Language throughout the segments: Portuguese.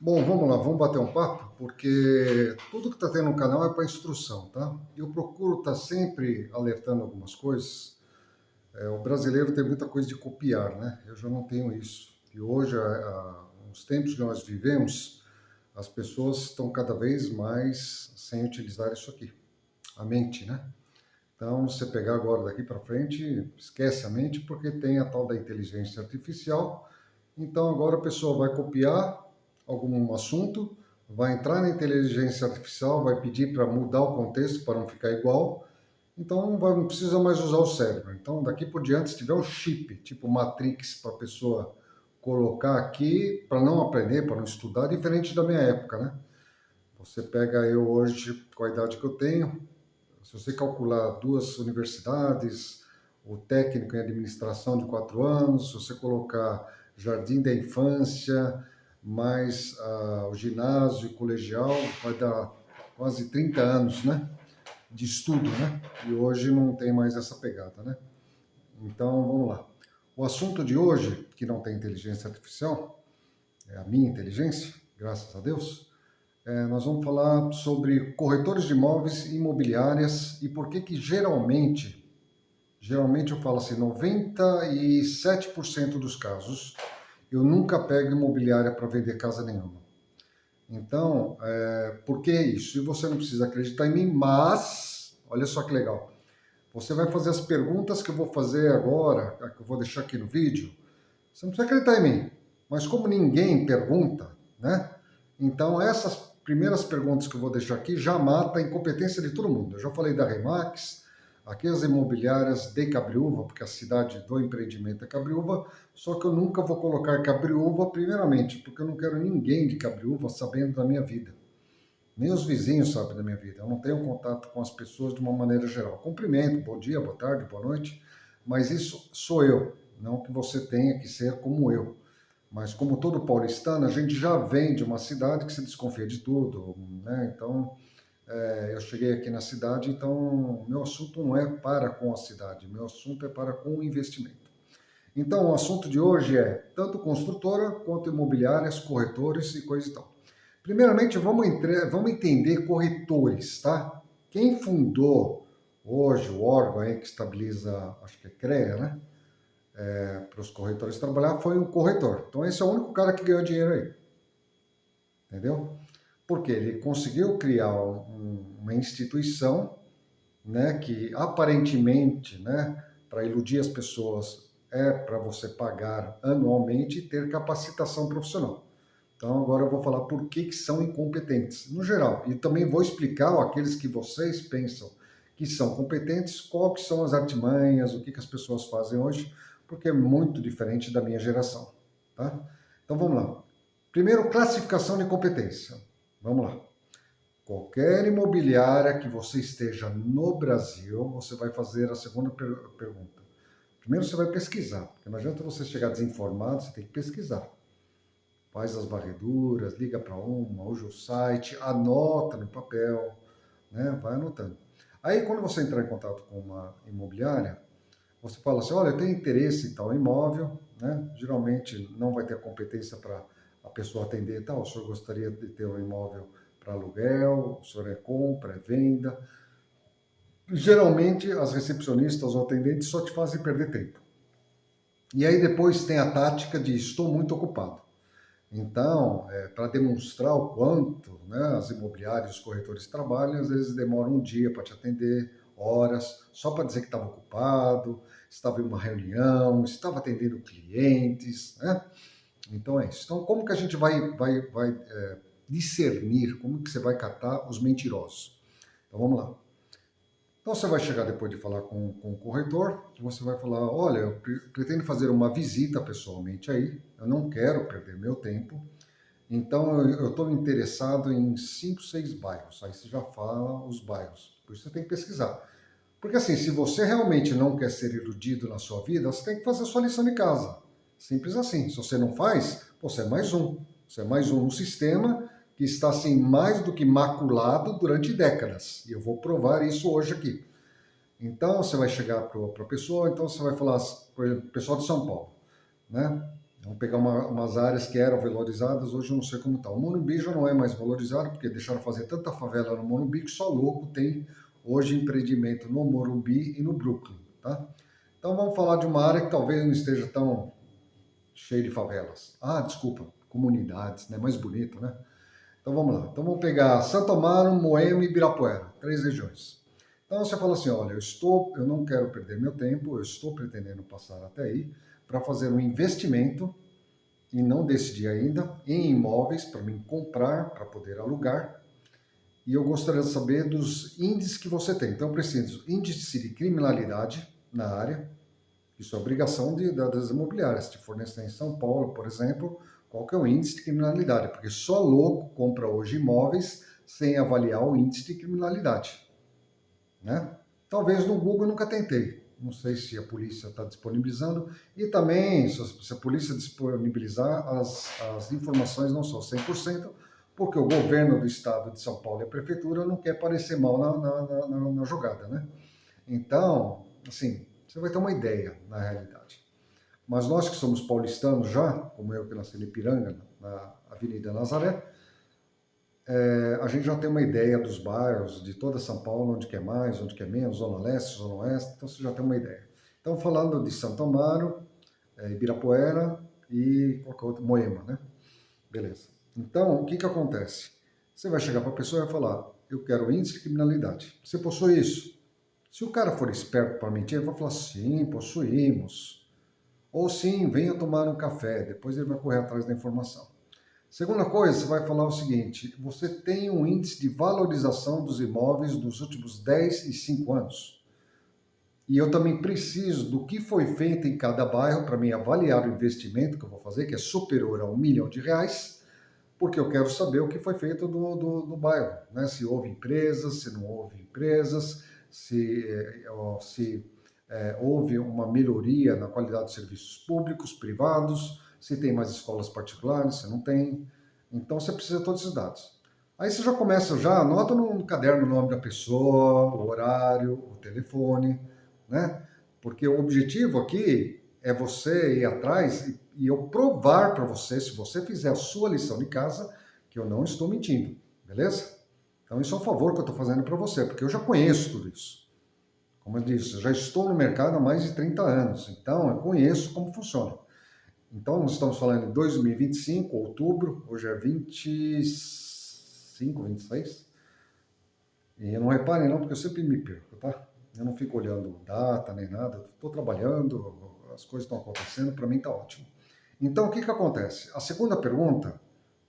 Bom, vamos lá, vamos bater um papo, porque tudo que está tendo no canal é para instrução, tá? Eu procuro estar sempre alertando algumas coisas. O brasileiro tem muita coisa de copiar, né? Eu já não tenho isso. E hoje, nos tempos que nós vivemos, as pessoas estão cada vez mais sem utilizar isso aqui, a mente, né? Então, você pegar agora daqui para frente, esquece a mente, porque tem a tal da inteligência artificial. Então, agora a pessoa vai copiar algum assunto, vai entrar na inteligência artificial, vai pedir para mudar o contexto para não ficar igual. Então, não precisa mais usar o cérebro. Então, daqui por diante, se tiver um chip, tipo Matrix, para a pessoa colocar aqui, para não aprender, para não estudar, diferente da minha época, né? Você pega eu hoje, com a idade que eu tenho, se você calcular duas universidades, o técnico em administração de 4 anos, se você colocar jardim da infância, mais o ginásio e colegial, vai dar quase 30 anos, né? De estudo, né? E hoje não tem mais essa pegada, né? Então, vamos lá. O assunto de hoje, que não tem inteligência artificial, é a minha inteligência, graças a Deus, nós vamos falar sobre corretores de imóveis e imobiliárias e por que que geralmente eu falo assim, 97% dos casos, eu nunca pego imobiliária para vender casa nenhuma. Então, por que isso? E você não precisa acreditar em mim, mas, olha só que legal, você vai fazer as perguntas que eu vou fazer agora, que eu vou deixar aqui no vídeo, você não precisa acreditar em mim, mas como ninguém pergunta, né? Então, essas primeiras perguntas que eu vou deixar aqui já mata a incompetência de todo mundo. Eu já falei da Remax, aqui as imobiliárias de Cabriúva, porque a cidade do empreendimento é Cabriúva, só que eu nunca vou colocar Cabriúva, primeiramente, porque eu não quero ninguém de Cabriúva sabendo da minha vida. Nem os vizinhos sabem da minha vida. Eu não tenho contato com as pessoas de uma maneira geral. Cumprimento, bom dia, boa tarde, boa noite, mas isso sou eu, não que você tenha que ser como eu. Mas como todo paulistano, a gente já vem de uma cidade que se desconfia de tudo, né? Então, eu cheguei aqui na cidade, então meu assunto não é para com a cidade, meu assunto é para com o investimento. Então, o assunto de hoje é tanto construtora quanto imobiliárias, corretores e coisa e tal. Primeiramente, vamos entender corretores, tá? Quem fundou hoje o órgão aí que estabiliza, acho que é CREA, né? Para os corretores trabalhar foi um corretor. Então, esse é o único cara que ganhou dinheiro aí, entendeu? Porque ele conseguiu criar uma instituição, né, que aparentemente, né, para iludir as pessoas, é para você pagar anualmente e ter capacitação profissional. Então, agora eu vou falar por que são incompetentes, no geral. E também vou explicar aqueles que vocês pensam que são competentes, qual que são as artimanhas, o que as pessoas fazem hoje, porque é muito diferente da minha geração, tá? Então, vamos lá. Primeiro, classificação de competência. Vamos lá. Qualquer imobiliária que você esteja no Brasil, você vai fazer a segunda pergunta. Primeiro, você vai pesquisar, porque não adianta você chegar desinformado, você tem que pesquisar. Faz as varreduras, liga para uma, usa o site, anota no papel, né? Vai anotando. Aí, quando você entrar em contato com uma imobiliária, você fala assim, olha, eu tenho interesse em tal imóvel, né? Geralmente não vai ter a competência para a pessoa atender, tal, o senhor gostaria de ter um imóvel para aluguel, o senhor é compra, é venda. Geralmente, as recepcionistas ou atendentes só te fazem perder tempo. E aí depois tem a tática de estou muito ocupado. Então, para demonstrar o quanto, né, as imobiliárias e os corretores trabalham, às vezes demoram um dia para te atender, horas, só para dizer que estava ocupado, estava em uma reunião, estava atendendo clientes, né? Então é isso. Então, como que a gente vai discernir, como que você vai catar os mentirosos? Então, vamos lá. Então, você vai chegar depois de falar com o corretor, você vai falar, olha, eu pretendo fazer uma visita pessoalmente aí, eu não quero perder meu tempo, então eu estou interessado em 5, 6 bairros. Aí você já fala os bairros, por isso você tem que pesquisar. Porque assim, se você realmente não quer ser iludido na sua vida, você tem que fazer a sua lição de casa. Simples assim. Se você não faz, você é mais um. Você é mais um no sistema que está assim mais do que maculado durante décadas. E eu vou provar isso hoje aqui. Então você vai chegar para a pessoa, então você vai falar, por exemplo, pessoal de São Paulo, né? Vamos pegar umas áreas que eram valorizadas, hoje eu não sei como está. O Morumbi já não é mais valorizado, porque deixaram fazer tanta favela no Morumbi que só louco tem hoje empreendimento no Morumbi e no Brooklyn, tá? Então vamos falar de uma área que talvez não esteja tão cheia de favelas. Ah, desculpa, comunidades, né? Mais bonito, né? Então vamos lá. Então vamos pegar Santo Amaro, Moema e Ibirapuera, 3 regiões. Então você fala assim, olha, eu não quero perder meu tempo, eu estou pretendendo passar até aí para fazer um investimento e não decidi ainda em imóveis para mim comprar, para poder alugar. E eu gostaria de saber dos índices que você tem. Então eu preciso índice de criminalidade na área. Isso é obrigação das imobiliárias. Se fornecer em São Paulo, por exemplo, qual que é o índice de criminalidade? Porque só louco compra hoje imóveis sem avaliar o índice de criminalidade, né? Talvez no Google eu nunca tentei. Não sei se a polícia está disponibilizando. E também, se a polícia disponibilizar, as informações não são 100%, porque o governo do estado de São Paulo e a prefeitura não quer parecer mal na jogada, né? Então, assim, você vai ter uma ideia na realidade. Mas nós que somos paulistanos já, como eu que nasci em Ipiranga, na Avenida Nazaré, a gente já tem uma ideia dos bairros, de toda São Paulo, onde quer mais, onde quer menos, Zona Leste, Zona Oeste, então você já tem uma ideia. Então, falando de Santo Amaro, Ibirapuera e qualquer outro, Moema, né? Beleza. Então, o que que acontece? Você vai chegar para a pessoa e vai falar, eu quero índice de criminalidade. Você possui isso? Se o cara for esperto para mentir, ele vai falar, sim, possuímos. Ou sim, venha tomar um café. Depois ele vai correr atrás da informação. Segunda coisa, você vai falar o seguinte, você tem um índice de valorização dos imóveis dos últimos 10 e 5 anos. E eu também preciso do que foi feito em cada bairro para me avaliar o investimento que eu vou fazer, que é superior a R$ 1 milhão, porque eu quero saber o que foi feito no bairro, né? Se houve empresas, se não houve empresas, se houve uma melhoria na qualidade dos serviços públicos, privados, se tem mais escolas particulares, se não tem. Então você precisa de todos esses dados. Aí você já começa, anota no caderno o nome da pessoa, o horário, o telefone, né? Porque o objetivo aqui é você ir atrás e eu provar para você, se você fizer a sua lição de casa, que eu não estou mentindo, beleza? Então isso é um favor que eu estou fazendo para você, porque eu já conheço tudo isso. Como eu disse, eu já estou no mercado há mais de 30 anos, então eu conheço como funciona. Então nós estamos falando em 2025, outubro, hoje é 25, 26. E não reparem não, porque eu sempre me perco, tá? Eu não fico olhando data nem nada, estou trabalhando, as coisas estão acontecendo, para mim está ótimo. Então, o que que acontece? A segunda pergunta,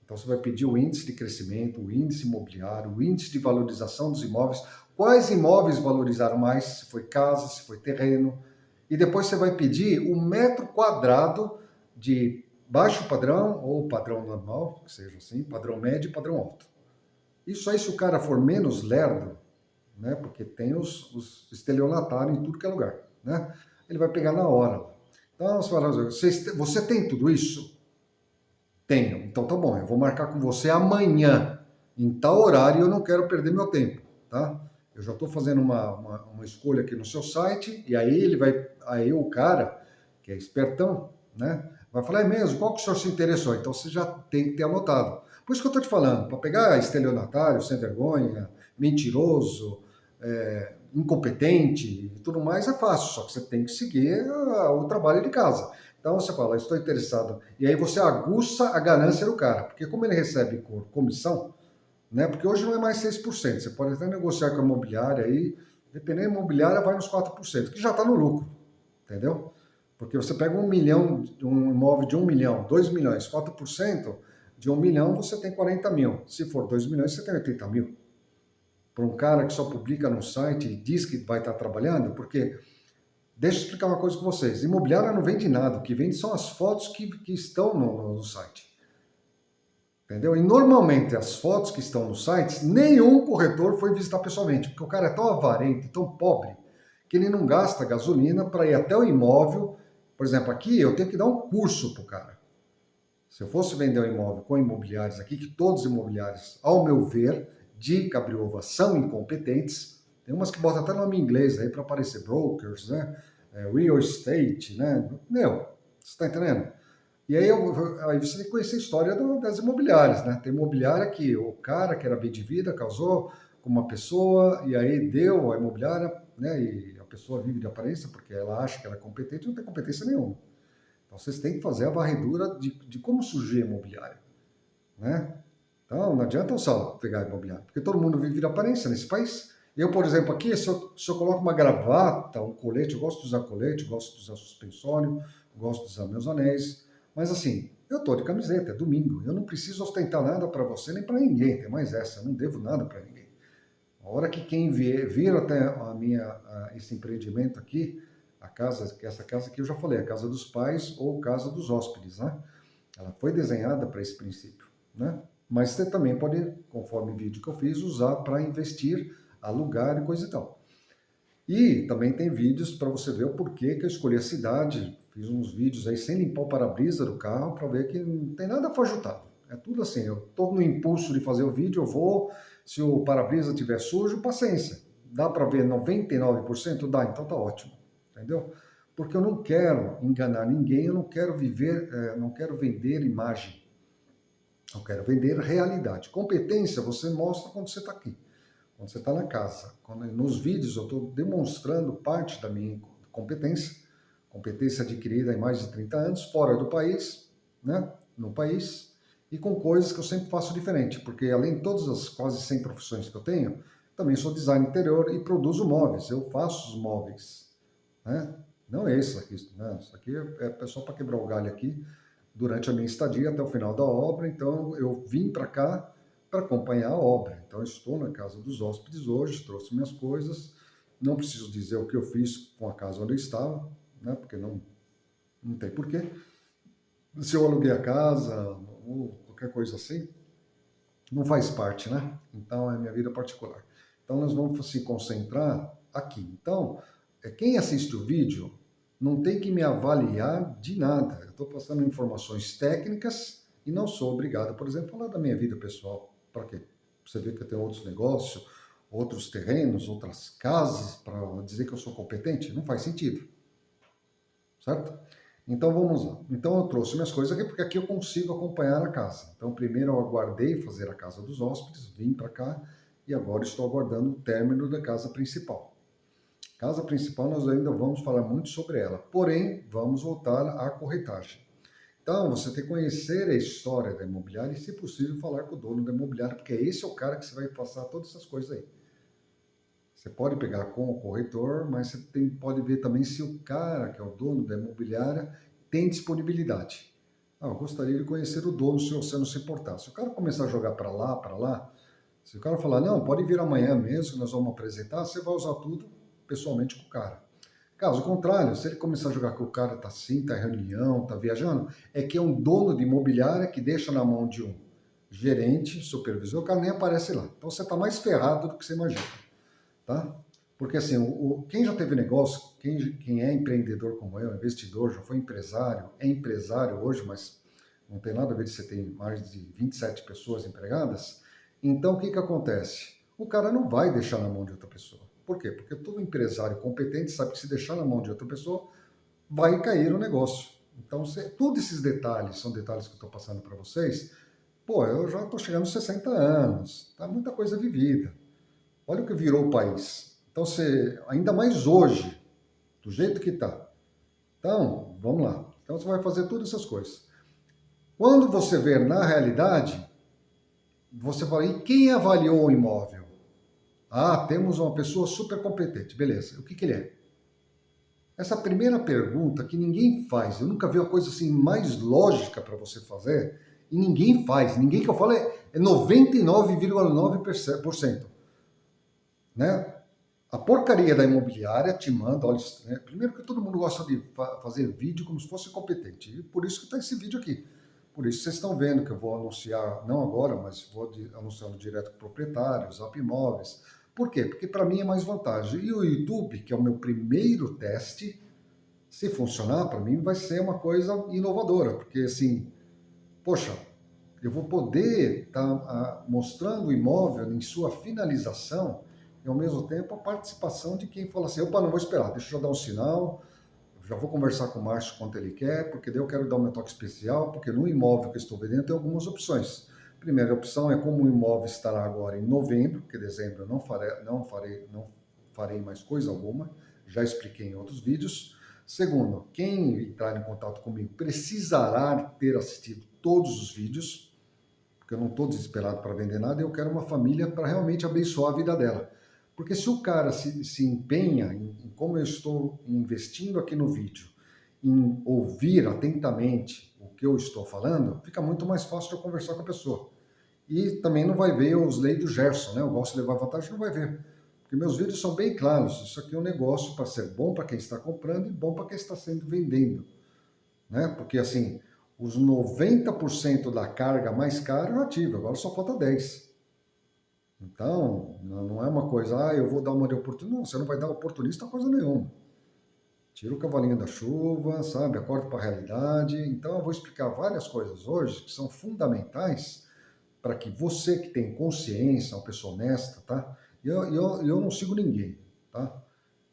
então você vai pedir o índice de crescimento, o índice imobiliário, o índice de valorização dos imóveis, quais imóveis valorizaram mais, se foi casa, se foi terreno, e depois você vai pedir o metro quadrado de baixo padrão ou padrão normal, que seja assim, padrão médio e padrão alto. Isso aí, se o cara for menos lerdo, né? Porque tem os estelionatários em tudo que é lugar, né? Ele vai pegar na hora. Então, você fala, você tem tudo isso? Tenho. Então tá bom, eu vou marcar com você amanhã, em tal horário, e eu não quero perder meu tempo, tá? Eu já estou fazendo uma escolha aqui no seu site, e aí o cara, que é espertão, né? Vai falar, é mesmo, qual que o senhor se interessou? Então você já tem que ter anotado. Por isso que eu estou te falando, para pegar estelionatário, sem vergonha, mentiroso, incompetente e tudo mais é fácil, só que você tem que seguir o trabalho de casa. Então você fala, estou interessado, e aí você aguça a ganância do cara, porque como ele recebe por comissão, né? Porque hoje não é mais 6%, você pode até negociar com a imobiliária aí, dependendo da imobiliária vai nos 4%, que já está no lucro, entendeu? Porque você pega 1 milhão, um imóvel de 1 milhão, 2 milhões, 4% de 1 milhão você tem 40 mil. Se for 2 milhões, você tem 80 mil. Para um cara que só publica no site e diz que vai estar trabalhando, porque, deixa eu explicar uma coisa com vocês, imobiliária não vende nada, o que vende são as fotos que estão no site. Entendeu? E normalmente as fotos que estão nos sites, nenhum corretor foi visitar pessoalmente, porque o cara é tão avarento, tão pobre, que ele não gasta gasolina para ir até o imóvel. Por exemplo, aqui eu tenho que dar um curso para o cara. Se eu fosse vender um imóvel com imobiliários aqui, que todos os imobiliários, ao meu ver, de Cabriúva são incompetentes, tem umas que botam até nome em inglês aí para aparecer brokers, né? Real estate, né? Meu, você está entendendo? E aí você tem que conhecer a história das imobiliárias, né? Tem imobiliária que o cara que era bem de vida casou com uma pessoa e aí deu a imobiliária, né? E a pessoa vive de aparência porque ela acha que ela é competente e não tem competência nenhuma. Então vocês têm que fazer a varredura de como surgir a imobiliária, né? Então não adianta só pegar a imobiliária, porque todo mundo vive de aparência nesse país. Eu, por exemplo, aqui, se eu coloco uma gravata, um colete, eu gosto de usar colete, gosto de usar suspensório, gosto de usar meus anéis, mas assim, eu tô de camiseta, é domingo, eu não preciso ostentar nada para você nem para ninguém, tem mais essa, eu não devo nada para ninguém. A hora que quem vir até esse empreendimento aqui, essa casa aqui eu já falei, a casa dos pais ou casa dos hóspedes, né? Ela foi desenhada para esse princípio, né? Mas você também pode, conforme o vídeo que eu fiz, usar para investir, alugar e coisa e tal. E também tem vídeos para você ver o porquê que eu escolhi a cidade. Fiz uns vídeos aí sem limpar o para-brisa do carro para ver que não tem nada fajutado. É tudo assim, eu estou no impulso de fazer o vídeo, eu vou, se o para-brisa estiver sujo, paciência. Dá para ver 99%? Dá, então tá ótimo, entendeu? Porque eu não quero enganar ninguém, eu não quero não quero vender imagem. Eu quero vender realidade. Competência você mostra quando você está aqui, quando você está na casa. Nos vídeos eu estou demonstrando parte da minha competência adquirida em mais de 30 anos, fora do país, né? No país, e com coisas que eu sempre faço diferente, porque além de todas as quase 100 profissões que eu tenho, também sou designer interior e produzo móveis, eu faço os móveis, né? Não é isso aqui, né? Isso aqui é só para quebrar o galho aqui, durante a minha estadia até o final da obra, então eu vim para cá para acompanhar a obra. Então eu estou na casa dos hóspedes hoje, trouxe minhas coisas, não preciso dizer o que eu fiz com a casa onde eu estava, né? Porque não tem porquê. Se eu aluguei a casa ou qualquer coisa assim, não faz parte, né? Então é minha vida particular. Então nós vamos se concentrar aqui. Então, quem assiste o vídeo não tem que me avaliar de nada. Eu estou passando informações técnicas e não sou obrigado, por exemplo, a falar da minha vida pessoal. Para quê? Você vê que eu tenho outros negócios, outros terrenos, outras casas, para dizer que eu sou competente? Não faz sentido. Certo? Então vamos lá. Então eu trouxe minhas coisas aqui porque aqui eu consigo acompanhar a casa. Então primeiro eu aguardei fazer a casa dos hóspedes, vim para cá e agora estou aguardando o término da casa principal. Casa principal nós ainda vamos falar muito sobre ela, porém vamos voltar à corretagem. Então você tem que conhecer a história da imobiliária e, se possível, falar com o dono da imobiliária, porque esse é o cara que você vai passar todas essas coisas aí. Você pode pegar com o corretor, mas você pode ver também se o cara, que é o dono da imobiliária, tem disponibilidade. Ah, eu gostaria de conhecer o dono, se você não se importar. Se o cara começar a jogar para lá, se o cara falar, não, pode vir amanhã mesmo, nós vamos apresentar, você vai usar tudo pessoalmente com o cara. Caso contrário, se ele começar a jogar com o cara, tá assim, tá em reunião, tá viajando, é que é um dono de imobiliária que deixa na mão de um gerente, supervisor, o cara nem aparece lá. Então você tá mais ferrado do que você imagina. Tá? Porque assim, quem já teve negócio, quem é empreendedor como eu, investidor, já foi empresário, é empresário hoje, mas não tem nada a ver de você ter mais de 27 pessoas empregadas, então o que acontece? O cara não vai deixar na mão de outra pessoa. Por quê? Porque todo empresário competente sabe que se deixar na mão de outra pessoa, vai cair o negócio. Então, todos esses detalhes são detalhes que eu estou passando para vocês. Pô, eu já estou chegando aos 60 anos, tá muita coisa vivida. Olha o que virou o país. Então, ainda mais hoje, do jeito que está. Então, vamos lá. Então, você vai fazer todas essas coisas. Quando você ver na realidade, você fala, e quem avaliou o imóvel? Ah, temos uma pessoa super competente. Beleza. O que ele é? Essa primeira pergunta que ninguém faz, eu nunca vi uma coisa assim mais lógica para você fazer, e ninguém faz. Ninguém que eu falo é 99,9%. Né? A porcaria da imobiliária te manda, olha, né? Primeiro que todo mundo gosta de fazer vídeo como se fosse competente, e por isso que está esse vídeo aqui. Por isso vocês estão vendo que eu vou anunciar, não agora, mas vou anunciando direto com proprietários, Zap Imóveis. Por quê? Porque para mim é mais vantagem. E o YouTube, que é o meu primeiro teste, se funcionar, para mim vai ser uma coisa inovadora, porque assim, poxa, eu vou poder estar mostrando o imóvel em sua finalização e, ao mesmo tempo, a participação de quem fala assim, opa, não vou esperar, deixa eu dar um sinal, já vou conversar com o Márcio quanto ele quer, porque daí eu quero dar um toque especial, porque no imóvel que eu estou vendendo tem algumas opções. Primeira opção é como o imóvel estará agora em novembro, porque dezembro eu não farei mais coisa alguma, já expliquei em outros vídeos. Segundo, quem entrar em contato comigo precisará ter assistido todos os vídeos, porque eu não estou desesperado para vender nada, eu quero uma família para realmente abençoar a vida dela. Porque se o cara se empenha em como eu estou investindo aqui no vídeo, em ouvir atentamente o que eu estou falando, fica muito mais fácil de eu conversar com a pessoa. E também não vai ver os leis do Gerson, né? Eu gosto de levar vantagem, não vai ver. Porque meus vídeos são bem claros. Isso aqui é um negócio para ser bom para quem está comprando e bom para quem está sendo vendendo, né? Porque assim, os 90% da carga mais cara eu ativo, agora só falta 10%. Então, não é uma coisa, eu vou dar uma de oportunista. Não, você não vai dar oportunista coisa nenhuma. Tira o cavalinho da chuva, sabe? Acorda para a realidade. Então, eu vou explicar várias coisas hoje que são fundamentais para que você que tem consciência, uma pessoa honesta, tá? Eu não sigo ninguém, tá?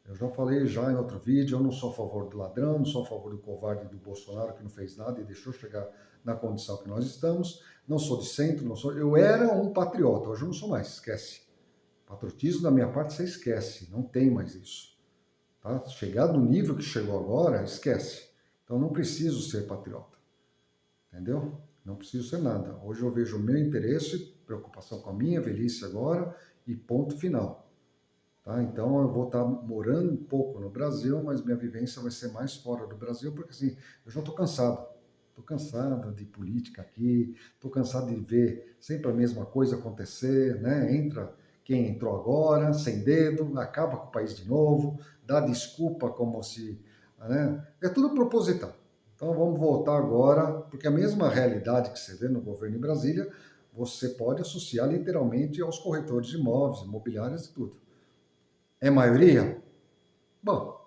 Eu já falei já em outro vídeo, eu não sou a favor do ladrão, não sou a favor do covarde do Bolsonaro que não fez nada e deixou chegar na condição que nós estamos. Não sou de centro, não sou. Eu era um patriota, hoje eu não sou mais, esquece. Patriotismo da minha parte você esquece, não tem mais isso. Tá? Chegar no nível que chegou agora, esquece. Então não preciso ser patriota, entendeu? Não preciso ser nada. Hoje eu vejo o meu interesse, preocupação com a minha velhice agora e ponto final. Tá? Então eu vou estar morando um pouco no Brasil, mas minha vivência vai ser mais fora do Brasil, porque assim, eu já estou cansado. Estou cansado de política aqui, estou cansado de ver sempre a mesma coisa acontecer, né? Entra quem entrou agora, sem dedo, acaba com o país de novo, dá desculpa como se... Né? É tudo proposital. Então vamos voltar agora, porque a mesma realidade que você vê no governo em Brasília, você pode associar literalmente aos corretores de imóveis, imobiliários e tudo. É maioria? Bom,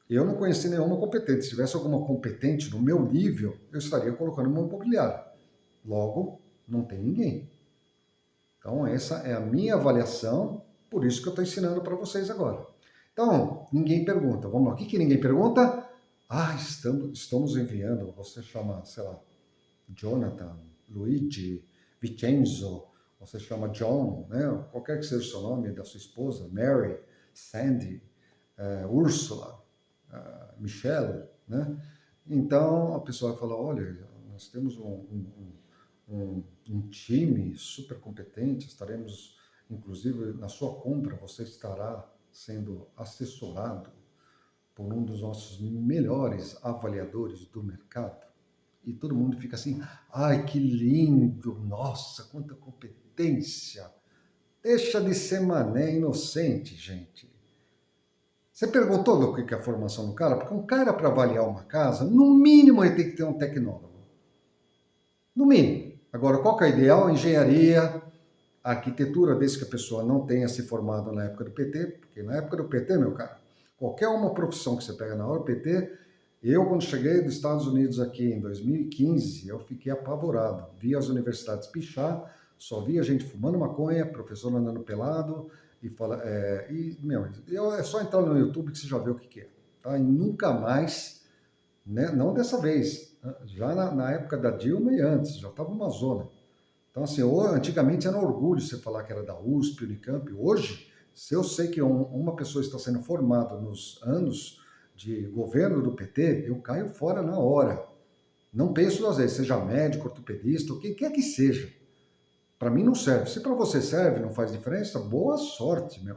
eu não conheci nenhuma competente. Se tivesse alguma competente no meu nível, eu estaria colocando uma imobiliária. Logo, não tem ninguém. Então, essa é a minha avaliação, por isso que eu estou ensinando para vocês agora. Então, ninguém pergunta. Vamos lá, o que ninguém pergunta? Estamos enviando, você chama, sei lá, Jonathan, Luigi, Vincenzo, você chama John, né? Qualquer que seja o seu nome da sua esposa, Mary, Sandy, Úrsula, Michelle, né? Então a pessoa fala, olha, nós temos um time super competente, estaremos, inclusive, na sua compra, você estará sendo assessorado por um dos nossos melhores avaliadores do mercado. E todo mundo fica assim, ai, que lindo, nossa, quanta competência. Deixa de ser mané inocente, gente. Você perguntou do que é a formação do cara? Porque um cara, para avaliar uma casa, no mínimo ele tem que ter um tecnólogo. No mínimo. Agora, qual que é o ideal? Engenharia, arquitetura, desde que a pessoa não tenha se formado na época do PT, porque na época do PT, meu cara, qualquer uma profissão que você pega na hora do PT, eu, quando cheguei dos Estados Unidos aqui em 2015, eu fiquei apavorado. Vi as universidades pichar, só via gente fumando maconha, professor andando pelado, e fala, é só entrar no YouTube que você já vê o que é. Tá? E nunca mais, né, não dessa vez, já na época da Dilma e antes, já estava uma zona. Então, assim, antigamente era um orgulho você falar que era da USP, Unicamp. Hoje, se eu sei que uma pessoa está sendo formada nos anos de governo do PT, eu caio fora na hora. Não penso duas vezes, seja médico, ortopedista, o que quer que seja. Para mim não serve. Se para você serve, não faz diferença, boa sorte, meu.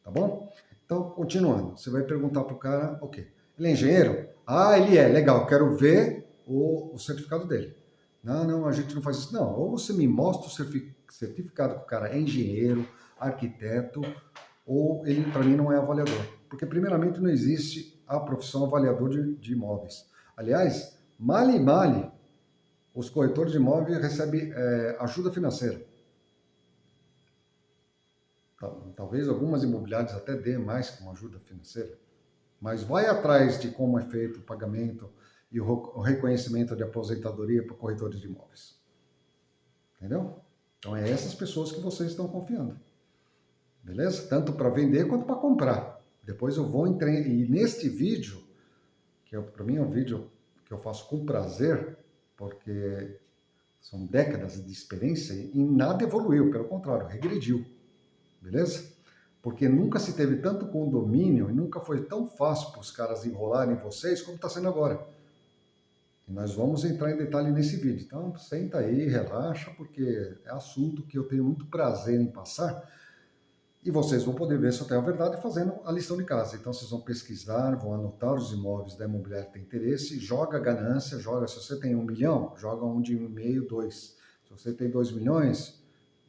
Tá bom? Então, continuando. Você vai perguntar para o cara, ok, ele é engenheiro? Ah, ele é, legal, quero ver o certificado dele. Não, a gente não faz isso. Não, ou você me mostra o certificado que o cara é engenheiro, arquiteto, ou ele, para mim, não é avaliador. Porque, primeiramente, não existe a profissão avaliador de imóveis. Aliás, male, os corretores de imóveis recebem ajuda financeira. Talvez algumas imobiliárias até dê mais que uma ajuda financeira. Mas vai atrás de como é feito o pagamento e o reconhecimento de aposentadoria para corretores de imóveis. Entendeu? Então é essas pessoas que vocês estão confiando. Beleza? Tanto para vender quanto para comprar. Depois eu vou entrar, e neste vídeo que para mim é um vídeo que eu faço com prazer, porque são décadas de experiência e nada evoluiu, pelo contrário, regrediu, beleza? Porque nunca se teve tanto condomínio e nunca foi tão fácil para os caras enrolarem vocês como está sendo agora. E nós vamos entrar em detalhe nesse vídeo. Então, senta aí, relaxa, porque é assunto que eu tenho muito prazer em passar. E vocês vão poder ver se eu tenho a verdade fazendo a lição de casa. Então, vocês vão pesquisar, vão anotar os imóveis da imobiliária que tem interesse, joga a ganância, joga, se você tem 1 milhão, joga um de 1,5, 2. Se você tem 2 milhões,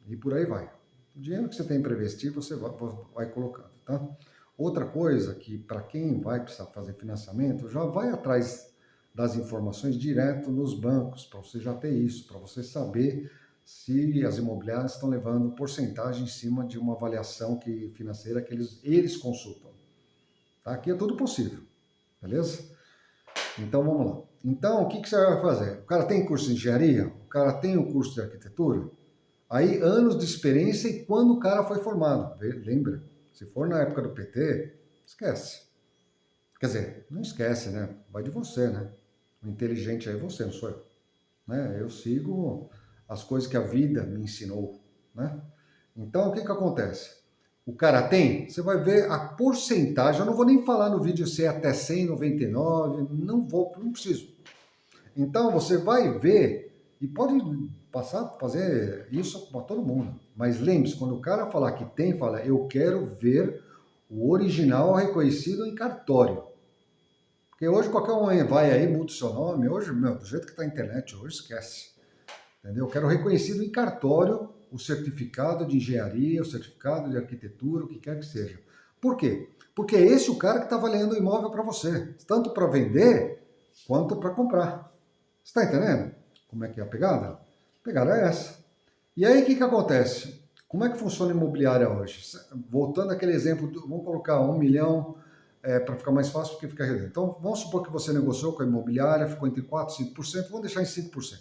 e por aí vai. O dinheiro que você tem para investir, você vai colocando, tá? Outra coisa que, para quem vai precisar fazer financiamento, já vai atrás das informações direto nos bancos, para você já ter isso, para você saber se as imobiliárias estão levando porcentagem em cima de uma avaliação financeira que eles consultam. Tá? Aqui é tudo possível, beleza? Então vamos lá. Então o que você vai fazer? O cara tem curso de engenharia? O cara tem o curso de arquitetura? Aí anos de experiência e quando o cara foi formado. Lembra? Se for na época do PT, esquece. Quer dizer, não esquece, né? Vai de você, né? O inteligente aí é você, não sou eu. Né? Eu sigo as coisas que a vida me ensinou, né? Então, o que acontece? O cara tem, você vai ver a porcentagem, eu não vou nem falar no vídeo se é até 100, 99, não preciso. Então, você vai ver e pode passar a fazer isso para todo mundo. Mas lembre-se, quando o cara falar que tem, fala, eu quero ver o original reconhecido em cartório. Porque hoje qualquer um vai aí, muda o seu nome, hoje, meu, do jeito que está a internet, hoje esquece. Entendeu? Eu quero reconhecido em cartório o certificado de engenharia, o certificado de arquitetura, o que quer que seja. Por quê? Porque é esse o cara que está valendo o imóvel para você, tanto para vender quanto para comprar. Você está entendendo como é que é a pegada? A pegada é essa. E aí o que acontece? Como é que funciona a imobiliária hoje? Voltando àquele exemplo, vamos colocar 1 milhão para ficar mais fácil, porque fica redondito. Então, vamos supor que você negociou com a imobiliária, ficou entre 4% e 5%, vamos deixar em 5%.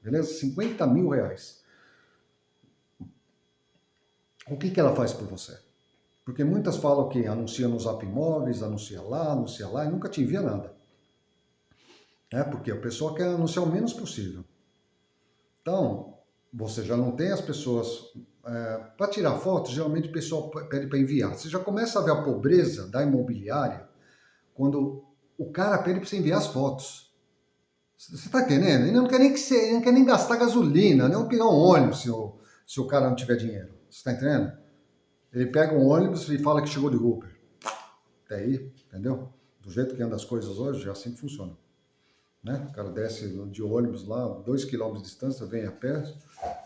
Beleza? 50 mil reais. O que ela faz por você? Porque muitas falam que anuncia no Zap Imóveis, anuncia lá, e nunca te envia nada. Porque a pessoa quer anunciar o menos possível. Então, você já não tem as pessoas... para tirar foto, geralmente o pessoal pede para enviar. Você já começa a ver a pobreza da imobiliária quando o cara pede para você enviar as fotos. Você está entendendo? Ele não quer nem ele não quer nem gastar gasolina, nem pegar um ônibus se o cara não tiver dinheiro. Você está entendendo? Ele pega um ônibus e fala que chegou de Uber. Até aí, entendeu? Do jeito que anda as coisas hoje, é assim que funciona. Né? O cara desce de ônibus lá, 2 km de distância, vem a pé,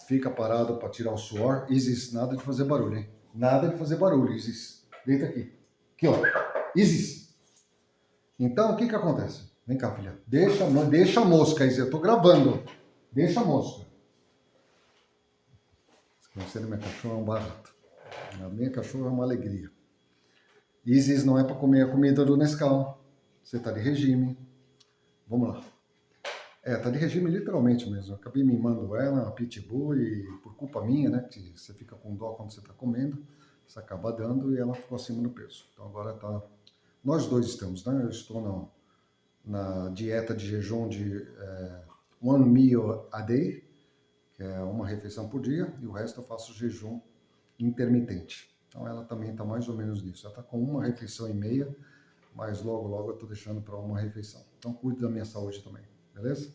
fica parado para tirar o suor. Isis, nada de fazer barulho, hein? Nada de fazer barulho, Isis. Deita aqui. Aqui, ó. Isis. Então, o que acontece? Vem cá, filha. Deixa a mosca, Isis. Eu tô gravando. Deixa a mosca. Esse minha cachorra é um barato. A minha cachorra é uma alegria. Isis não é para comer a comida do Nescau. Você tá de regime. Vamos lá. Tá de regime literalmente mesmo. Eu acabei mimando ela, a pitbull, e por culpa minha, né? Que você fica com dó quando você tá comendo, você acaba dando e ela ficou acima do peso. Então agora tá... Nós dois estamos, né? Eu estou na dieta de jejum de one meal a day, que é uma refeição por dia, e o resto eu faço jejum intermitente. Então ela também está mais ou menos nisso. Ela está com 1,5 refeições, mas logo eu estou deixando para 1 refeição. Então cuide da minha saúde também, beleza?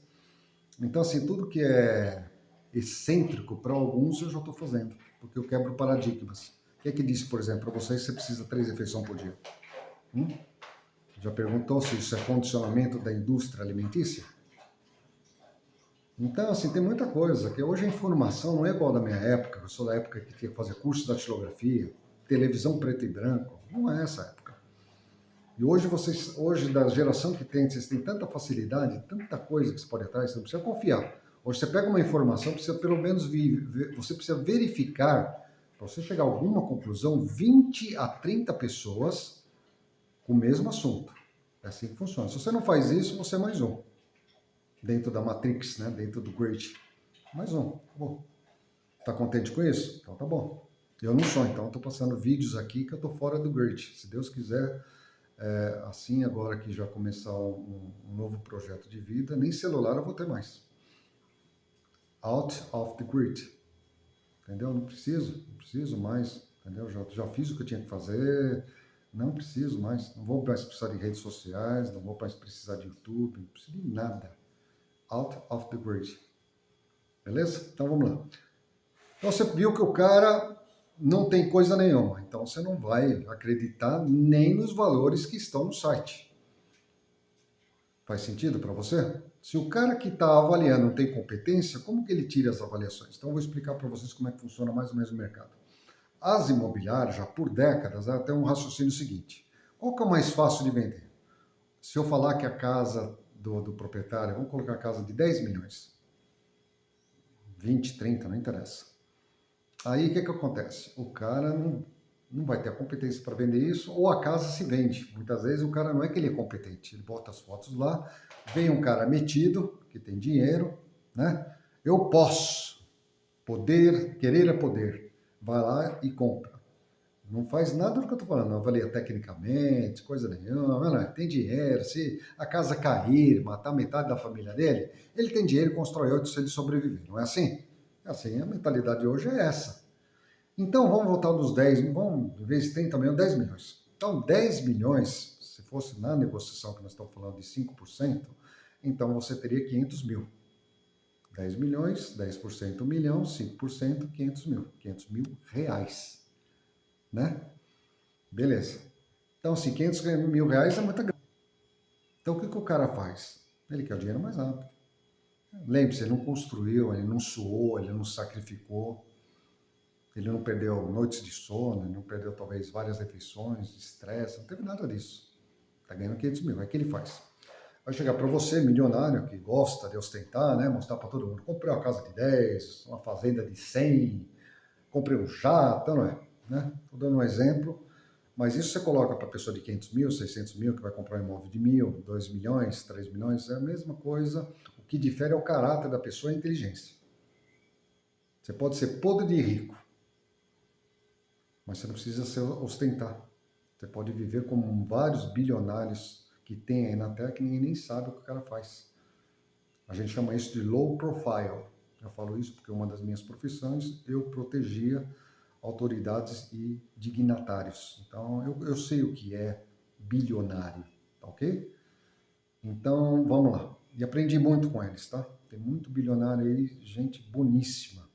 Então assim, tudo que é excêntrico para alguns eu já estou fazendo, porque eu quebro paradigmas. O que é que disse, por exemplo, para vocês que você precisa 3 refeições por dia? Já perguntou se isso é condicionamento da indústria alimentícia? Então, assim, tem muita coisa, que hoje a informação não é igual da minha época, eu sou da época que tinha que fazer curso de datilografia, televisão preto e branco, não é essa época. E hoje da geração que tem, vocês têm tanta facilidade, tanta coisa que você pode atrás, você não precisa confiar. Hoje você pega uma informação, precisa pelo menos você precisa verificar, para você chegar a alguma conclusão, 20 a 30 pessoas com o mesmo assunto. É assim que funciona. Se você não faz isso, você é mais um. Dentro da Matrix, né? Dentro do Grid. Mais um. Bom, tá contente com isso? Então tá bom. Eu não sou, então eu tô passando vídeos aqui que eu tô fora do Grid. Se Deus quiser, Assim, agora que já começar um novo projeto de vida, nem celular eu vou ter mais. Out of the grid. Entendeu? Não preciso mais. Entendeu? Já fiz o que eu tinha que fazer. Não preciso mais. Não vou mais precisar de redes sociais, não vou mais precisar de YouTube, não preciso de nada. Out of the grid. Beleza? Então vamos lá. Então você viu que o cara não tem coisa nenhuma. Então você não vai acreditar nem nos valores que estão no site. Faz sentido para você? Se o cara que está avaliando não tem competência, como que ele tira as avaliações? Então eu vou explicar para vocês como é que funciona mais ou menos o mercado. As imobiliárias, já por décadas, têm um raciocínio seguinte. Qual que é o mais fácil de vender? Se eu falar que a casa do proprietário, vamos colocar a casa de 10 milhões, 20, 30, não interessa. Aí o que acontece? O cara não vai ter a competência para vender isso, ou a casa se vende. Muitas vezes o cara não é que ele é competente, ele bota as fotos lá, vem um cara metido, que tem dinheiro, né? Eu posso, poder, querer é poder. Vai lá e compra. Não faz nada do que eu estou falando, não avalia tecnicamente, coisa nenhuma, não, tem dinheiro, se a casa cair, matar metade da família dele, ele tem dinheiro e constrói outro se ele sobreviver, não é assim? É assim, a mentalidade hoje é essa. Então, vamos voltar dos 10, vamos, em vez de 30 milhões, 10 milhões. Então, 10 milhões, se fosse na negociação que nós estamos falando de 5%, então você teria 500 mil. 10 milhões, 10%, 1 milhão, 5%, 500 mil. 500 mil reais, né? Beleza. Então, se 500 mil reais é muita grana. Então, o que o cara faz? Ele quer o dinheiro mais rápido. Lembre-se, ele não construiu, ele não suou, ele não sacrificou. Ele não perdeu noites de sono, ele não perdeu talvez várias refeições, estresse, não teve nada disso. Está ganhando 500 mil, é o que ele faz. Vai chegar para você, milionário, que gosta de ostentar, né? Mostrar para todo mundo. Comprei uma casa de 10, uma fazenda de 100, comprei um jato, não é? Né? Estou dando um exemplo, mas isso você coloca para a pessoa de 500 mil, 600 mil, que vai comprar um imóvel de 1.000, 2 milhões, 3 milhões, é a mesma coisa. O que difere é o caráter da pessoa e a inteligência. Você pode ser podre de rico, mas você não precisa se ostentar. Você pode viver como vários bilionários que tem aí na Terra que ninguém nem sabe o que o cara faz. A gente chama isso de low profile. Eu falo isso porque uma das minhas profissões, eu protegia autoridades e dignatários. Então, eu sei o que é bilionário, tá ok? Então, vamos lá. E aprendi muito com eles, tá? Tem muito bilionário aí, gente boníssima.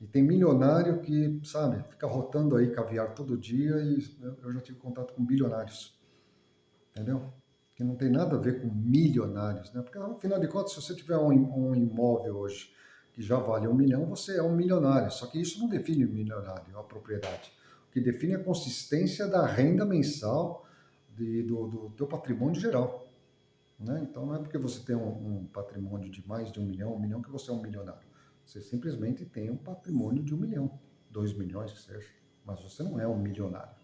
E tem milionário que, sabe, fica rotando aí caviar todo dia e eu já tive contato com bilionários, entendeu? Que não tem nada a ver com milionários, né? Porque, afinal de contas, se você tiver um imóvel hoje que já vale 1 milhão, você é um milionário. Só que isso não define o milionário, a propriedade. O que define é a consistência da renda mensal do teu patrimônio geral, né? Então, não é porque você tem um patrimônio de mais de 1 milhão que você é um milionário. Você simplesmente tem um patrimônio de 1 milhão, 2 milhões que seja, mas você não é um milionário.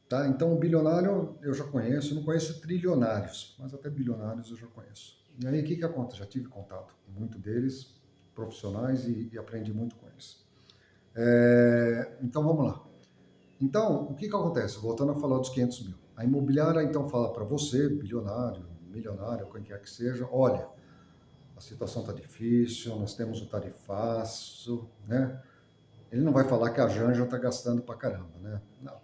Tá? Então, o bilionário eu já conheço, não conheço trilionários, mas até bilionários eu já conheço. E aí, o que acontece? Já tive contato com muitos deles, profissionais, e aprendi muito com eles. Então, vamos lá. Então, o que acontece? Voltando a falar dos 500 mil. A imobiliária, então, fala para você, bilionário, milionário, quem quer que seja, olha, a situação está difícil, nós temos o tarifaço, né? Ele não vai falar que a Janja está gastando para caramba, né? Não.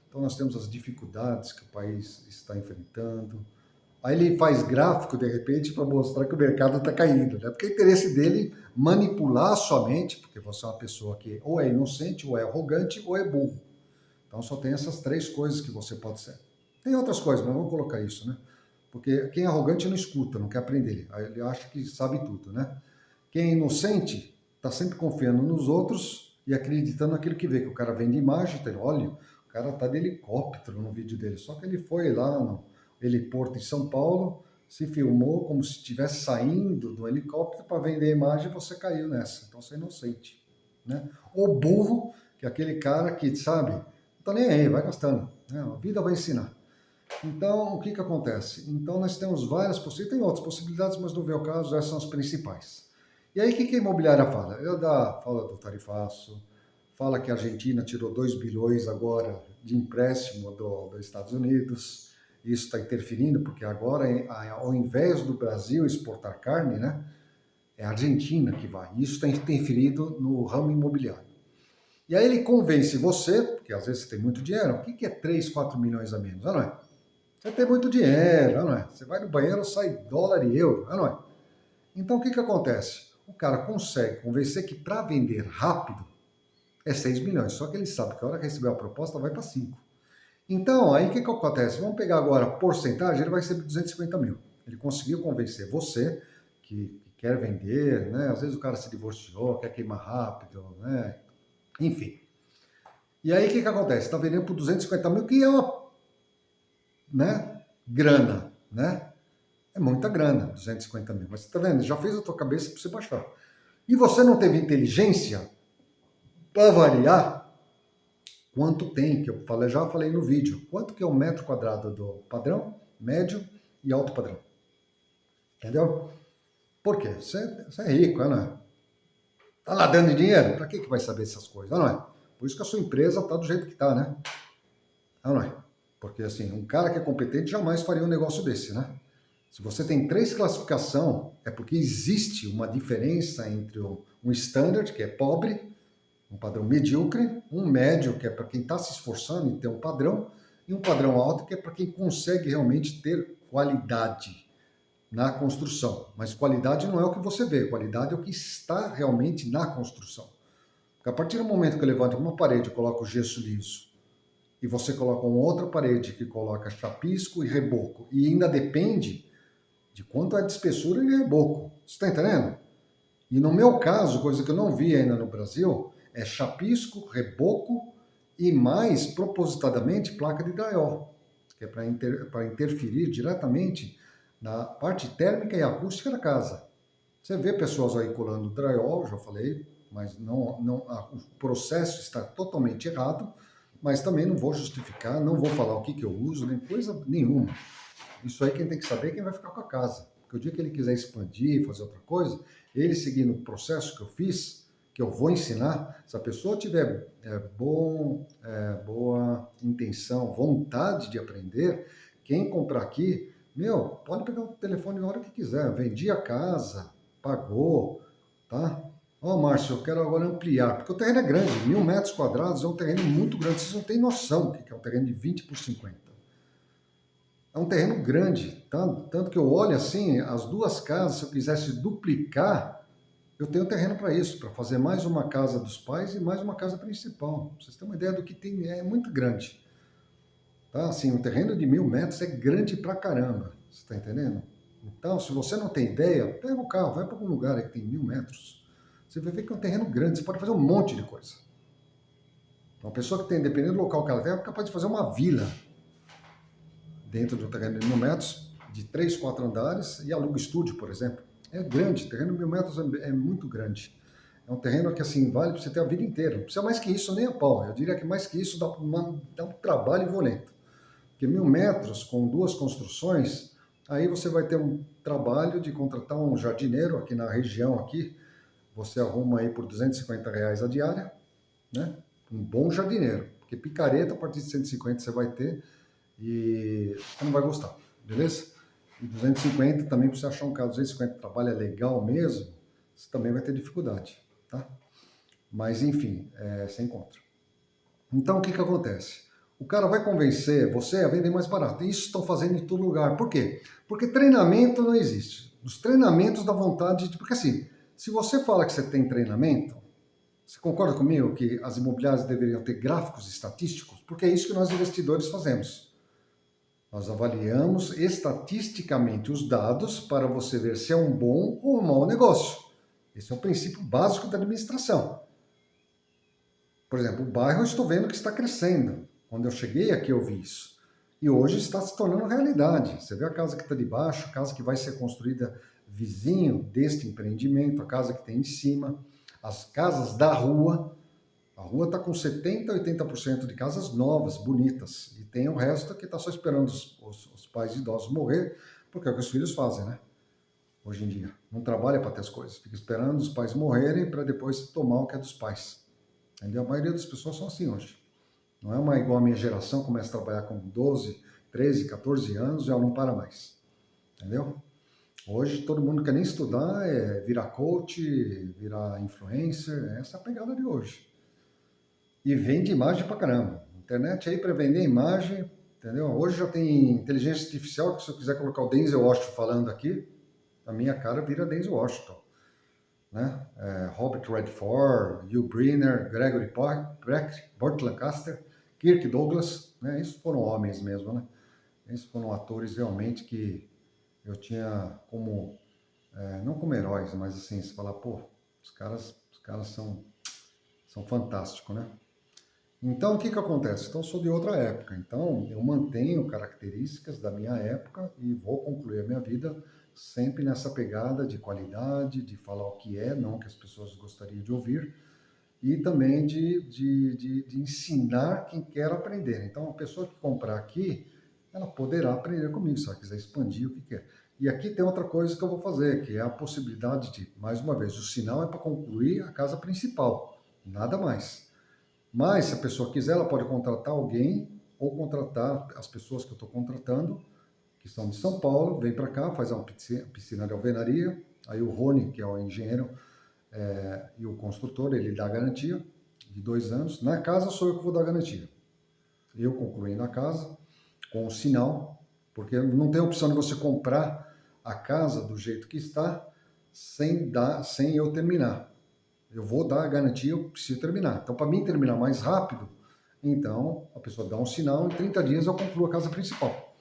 Então nós temos as dificuldades que o país está enfrentando. Aí ele faz gráfico, de repente, para mostrar que o mercado está caindo, né? Porque o interesse dele manipular a sua mente, porque você é uma pessoa que ou é inocente, ou é arrogante, ou é burro. Então só tem essas 3 coisas que você pode ser. Tem outras coisas, mas vamos colocar isso, né? Porque quem é arrogante não escuta, não quer aprender. Aí ele acha que sabe tudo, né? Quem é inocente está sempre confiando nos outros e acreditando naquilo que vê, que o cara vende imagem, então, olha, o cara está de helicóptero no vídeo dele. Só que ele foi lá no heliporto em São Paulo, se filmou como se estivesse saindo do helicóptero para vender a imagem e você caiu nessa. Então você é inocente, né? Ou burro, que é aquele cara que, sabe, não está nem aí, vai gastando, né? A vida vai ensinar. Então, o que acontece? Então, nós temos várias possibilidades, tem outras possibilidades, mas no meu caso, essas são as principais. E aí, o que a imobiliária fala? Ela fala do tarifaço, fala que a Argentina tirou 2 bilhões agora de empréstimo dos Estados Unidos. Isso está interferindo, porque agora, ao invés do Brasil exportar carne, né, é a Argentina que vai. Isso está interferindo no ramo imobiliário. E aí ele convence você, porque às vezes você tem muito dinheiro, o que é 3, 4 milhões a menos? Não é? Você tem muito dinheiro, não é? Você vai no banheiro, sai dólar e euro, não é? Então o que acontece? O cara consegue convencer que para vender rápido é 6 milhões, só que ele sabe que a hora que receber a proposta vai para 5. Então, aí o que acontece? Vamos pegar agora a porcentagem, ele vai receber 250 mil. Ele conseguiu convencer você que quer vender, né? Às vezes o cara se divorciou, quer queimar rápido, né? Enfim. E aí o que acontece? Está vendendo por 250 mil, que é uma, né, grana, né? É muita grana, 250 mil. Mas você está vendo? Já fez a tua cabeça para você baixar. E você não teve inteligência para avaliar quanto tem, que eu falei, já falei no vídeo, quanto que é o metro quadrado do padrão, médio e alto padrão. Entendeu? Por quê? Você é rico, não é? Tá lá dando dinheiro? Para que vai saber essas coisas, não é? Por isso que a sua empresa tá do jeito que tá, né? Não é? Porque assim, um cara que é competente jamais faria um negócio desse, né? Se você tem 3 classificação, é porque existe uma diferença entre um standard, que é pobre, um padrão medíocre, um médio, que é para quem está se esforçando em ter um padrão, e um padrão alto, que é para quem consegue realmente ter qualidade na construção. Mas qualidade não é o que você vê, qualidade é o que está realmente na construção. Porque a partir do momento que eu levanto uma parede e coloco gesso liso, e você coloca uma outra parede que coloca chapisco e reboco, e ainda depende de quanto é de espessura e reboco. Você está entendendo? E no meu caso, coisa que eu não vi ainda no Brasil, é chapisco, reboco e mais propositadamente placa de drywall, que é para interferir diretamente na parte térmica e acústica da casa. Você vê pessoas aí colando drywall, já falei, mas o processo está totalmente errado, mas também não vou justificar, não vou falar o que eu uso, nem coisa nenhuma. Isso aí quem tem que saber é quem vai ficar com a casa. Porque o dia que ele quiser expandir, fazer outra coisa, ele seguindo o processo que eu fiz, que eu vou ensinar, se a pessoa tiver boa intenção, vontade de aprender, quem comprar aqui, pode pegar o telefone na hora que quiser. Vendi a casa, pagou, tá? Ó, Márcio, eu quero agora ampliar, porque o terreno é grande, 1.000 metros quadrados é um terreno muito grande, vocês não têm noção do que é um terreno de 20 por 50. É um terreno grande, tanto que eu olho assim, as duas casas, se eu quisesse duplicar, eu tenho terreno para isso, para fazer mais uma casa dos pais e mais uma casa principal. Pra vocês terem uma ideia do que tem, é muito grande. Tá? Assim, um terreno de 1.000 metros é grande pra caramba, você está entendendo? Então, se você não tem ideia, pega o carro, vai para algum lugar aí que tem 1.000 metros. Você vai ver que é um terreno grande, você pode fazer um monte de coisa. Uma pessoa que tem, dependendo do local que ela tem, é capaz de fazer uma vila dentro de um terreno de 1.000 metros, de 3, 4 andares, e aluga estúdio, por exemplo. É grande, terreno de 1.000 metros é muito grande. É um terreno que, assim, vale para você ter a vida inteira. Não precisa mais que isso, nem a pau. Eu diria que mais que isso dá um trabalho violento. Porque 1.000 metros, com 2 construções, aí você vai ter um trabalho de contratar um jardineiro aqui na região, aqui, você arruma aí por R$ 250 a diária, né? Um bom jardineiro. Porque picareta, a partir de 150 você vai ter, e você não vai gostar, beleza? E 250 também, para você achar um carro 250 trabalha legal mesmo, você também vai ter dificuldade, tá? Mas enfim, você encontra. Então o que acontece? O cara vai convencer você a vender mais barato. Isso estão fazendo em todo lugar. Por quê? Porque treinamento não existe. Os treinamentos dá vontade de... Porque assim, se você fala que você tem treinamento, você concorda comigo que as imobiliárias deveriam ter gráficos estatísticos? Porque é isso que nós investidores fazemos. Nós avaliamos estatisticamente os dados para você ver se é um bom ou um mau negócio. Esse é o princípio básico da administração. Por exemplo, o bairro eu estou vendo que está crescendo. Quando eu cheguei aqui eu vi isso. E hoje está se tornando realidade. Você vê a casa que está debaixo, a casa que vai ser construída vizinho deste empreendimento, a casa que tem em cima, as casas da rua. A rua está com 70%, 80% de casas novas, bonitas. E tem o resto que está só esperando os pais idosos morrer, porque é o que os filhos fazem, né? Hoje em dia. Não trabalha para ter as coisas. Fica esperando os pais morrerem para depois tomar o que é dos pais. entendeu? A maioria das pessoas são assim hoje. Não é uma igual a minha geração, começa a trabalhar com 12, 13, 14 anos, já não para mais, entendeu? Hoje todo mundo quer nem estudar, virar coach, virar influencer, essa é a pegada de hoje. E vende imagem pra caramba. Internet aí para vender imagem, entendeu? Hoje já tem inteligência artificial, que se eu quiser colocar o Denzel Washington falando aqui, a minha cara vira Denzel Washington, né? Robert Redford, Hugh Brynner, Gregory Peck, Burt Lancaster, Kirk Douglas, né? Esses foram homens mesmo, né? Esses foram atores realmente que eu tinha como, não como heróis, mas assim, se falar, pô, os caras são fantásticos, né? Então, o que que acontece? Então, eu sou de outra época, então eu mantenho características da minha época e vou concluir a minha vida sempre nessa pegada de qualidade, de falar o que é, não o que as pessoas gostariam de ouvir, e também de ensinar quem quer aprender. Então, a pessoa que comprar aqui, ela poderá aprender comigo, se ela quiser expandir o que quer. E aqui tem outra coisa que eu vou fazer, que é a possibilidade de, mais uma vez, o sinal é para concluir a casa principal, nada mais. Mas, se a pessoa quiser, ela pode contratar alguém ou contratar as pessoas que eu estou contratando, que são de São Paulo, vem para cá, faz uma piscina de alvenaria. Aí o Rony, que é o engenheiro e o construtor, ele dá a garantia de 2 anos. Na casa sou eu que vou dar a garantia. Eu concluindo a casa com o sinal, porque não tem opção de você comprar a casa do jeito que está sem eu terminar. Eu vou dar a garantia, eu preciso terminar. Então, para mim terminar mais rápido, então a pessoa dá um sinal, em 30 dias eu concluo a casa principal.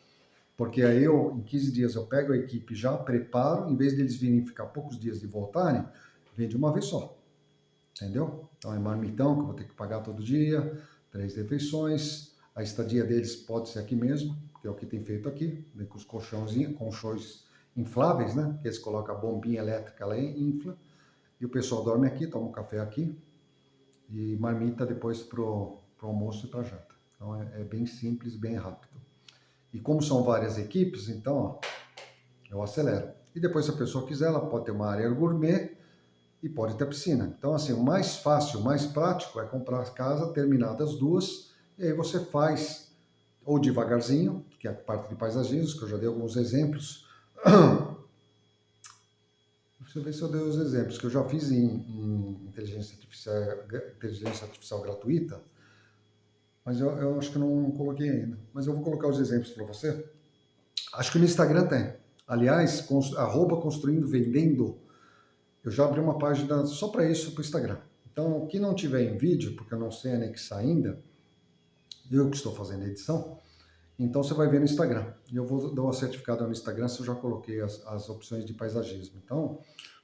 Porque aí em 15 dias eu pego a equipe, já preparo, em vez deles virem ficar poucos dias e voltarem, vem de uma vez só. Entendeu? Então é marmitão que eu vou ter que pagar todo dia, 3 refeições, a estadia deles pode ser aqui mesmo, que é o que tem feito aqui, vem com os colchões infláveis, né? Que eles colocam a bombinha elétrica, ela infla, e o pessoal dorme aqui, toma um café aqui, e marmita depois pro almoço e pra janta. Então é bem simples, bem rápido. E como são várias equipes, então, ó, eu acelero. E depois, se a pessoa quiser, ela pode ter uma área gourmet e pode ter piscina. Então, assim, o mais fácil, o mais prático é comprar a casa, terminar das duas, e aí você faz ou devagarzinho, que é a parte de paisagismo, que eu já dei alguns exemplos. Deixa eu ver se eu dei os exemplos, que eu já fiz em inteligência artificial gratuita, mas eu acho que não coloquei ainda. Mas eu vou colocar os exemplos para você. Acho que no Instagram tem. Aliás, @construindo vendendo, eu já abri uma página só para isso para o Instagram. Então, o que não tiver em vídeo, porque eu não sei anexar ainda, eu que estou fazendo a edição, então você vai ver no Instagram. E eu vou dar uma certificada no Instagram se eu já coloquei as opções de paisagismo. Então,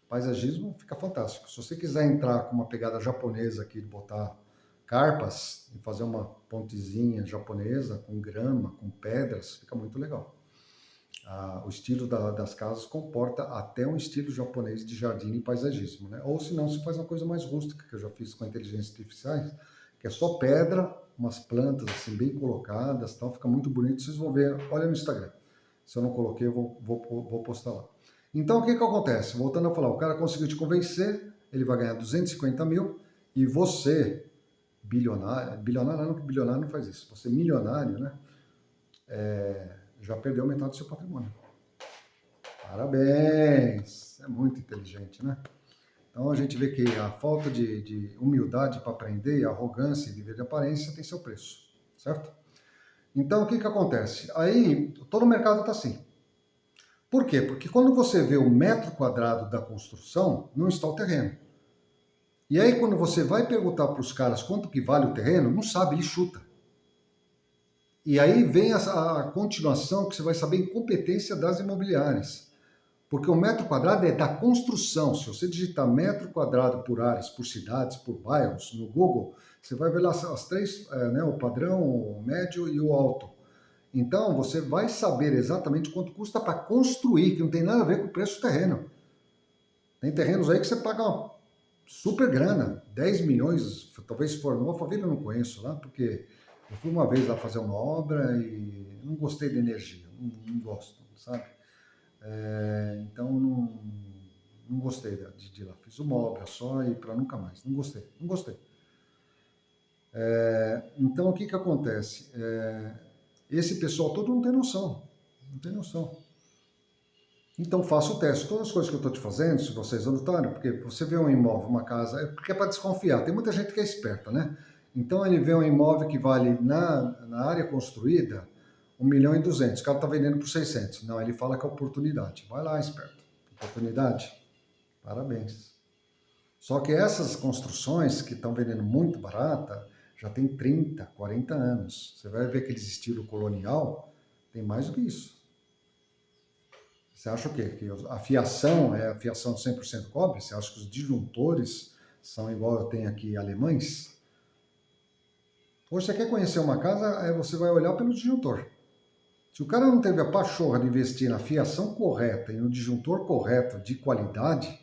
paisagismo fica fantástico. Se você quiser entrar com uma pegada japonesa aqui, de botar carpas e fazer uma pontezinha japonesa com grama, com pedras, fica muito legal. O estilo das casas comporta até um estilo japonês de jardim e paisagismo, né? Ou se não, se faz uma coisa mais rústica, que eu já fiz com a inteligência artificial, que é só pedra, umas plantas assim bem colocadas, tal, fica muito bonito. Vocês vão ver, olha no Instagram. Se eu não coloquei, eu vou postar lá. Então, o que que acontece? Voltando a falar, o cara conseguiu te convencer, ele vai ganhar 250 mil, e você, bilionário não faz isso, você milionário, né? Já perdeu metade do seu patrimônio. Parabéns! É muito inteligente, né? Então a gente vê que a falta de humildade para aprender, a arrogância e viver de aparência tem seu preço, certo? Então o que que acontece? Aí todo o mercado está assim. Por quê? Porque quando você vê o metro quadrado da construção, não está o terreno. E aí quando você vai perguntar para os caras quanto que vale o terreno, não sabe, ele chuta. E aí vem a continuação que você vai saber incompetência das imobiliárias. Porque o metro quadrado é da construção. Se você digitar metro quadrado por áreas, por cidades, por bairros no Google, você vai ver lá as três, né, o padrão, o médio e o alto. Então, você vai saber exatamente quanto custa para construir, que não tem nada a ver com o preço do terreno. Tem terrenos aí que você paga uma super grana, 10 milhões, talvez se for no Alphaville eu não conheço lá, porque eu fui uma vez lá fazer uma obra e não gostei da energia, não gosto, sabe? Então não gostei de ir lá. Fiz uma obra só e para nunca mais. Não gostei. Então, o que que acontece? Esse pessoal todo não tem noção, não tem noção. Então, faça o teste. Todas as coisas que eu estou te fazendo, se vocês anotarem, porque você vê um imóvel, uma casa, porque é para desconfiar. Tem muita gente que é esperta, né? Então, ele vê um imóvel que vale na área construída 1.200.000. O cara está vendendo por 600. Não, ele fala que é oportunidade. Vai lá, esperto. Oportunidade? Parabéns. Só que essas construções que estão vendendo muito barata, já tem 30, 40 anos. Você vai ver aqueles estilo colonial, tem mais do que isso. Você acha o quê? Que a fiação é a fiação de 100% cobre? Você acha que os disjuntores são igual eu tenho aqui alemães? Hoje você quer conhecer uma casa, aí você vai olhar pelo disjuntor. Se o cara não teve a pachorra de investir na fiação correta e no disjuntor correto de qualidade,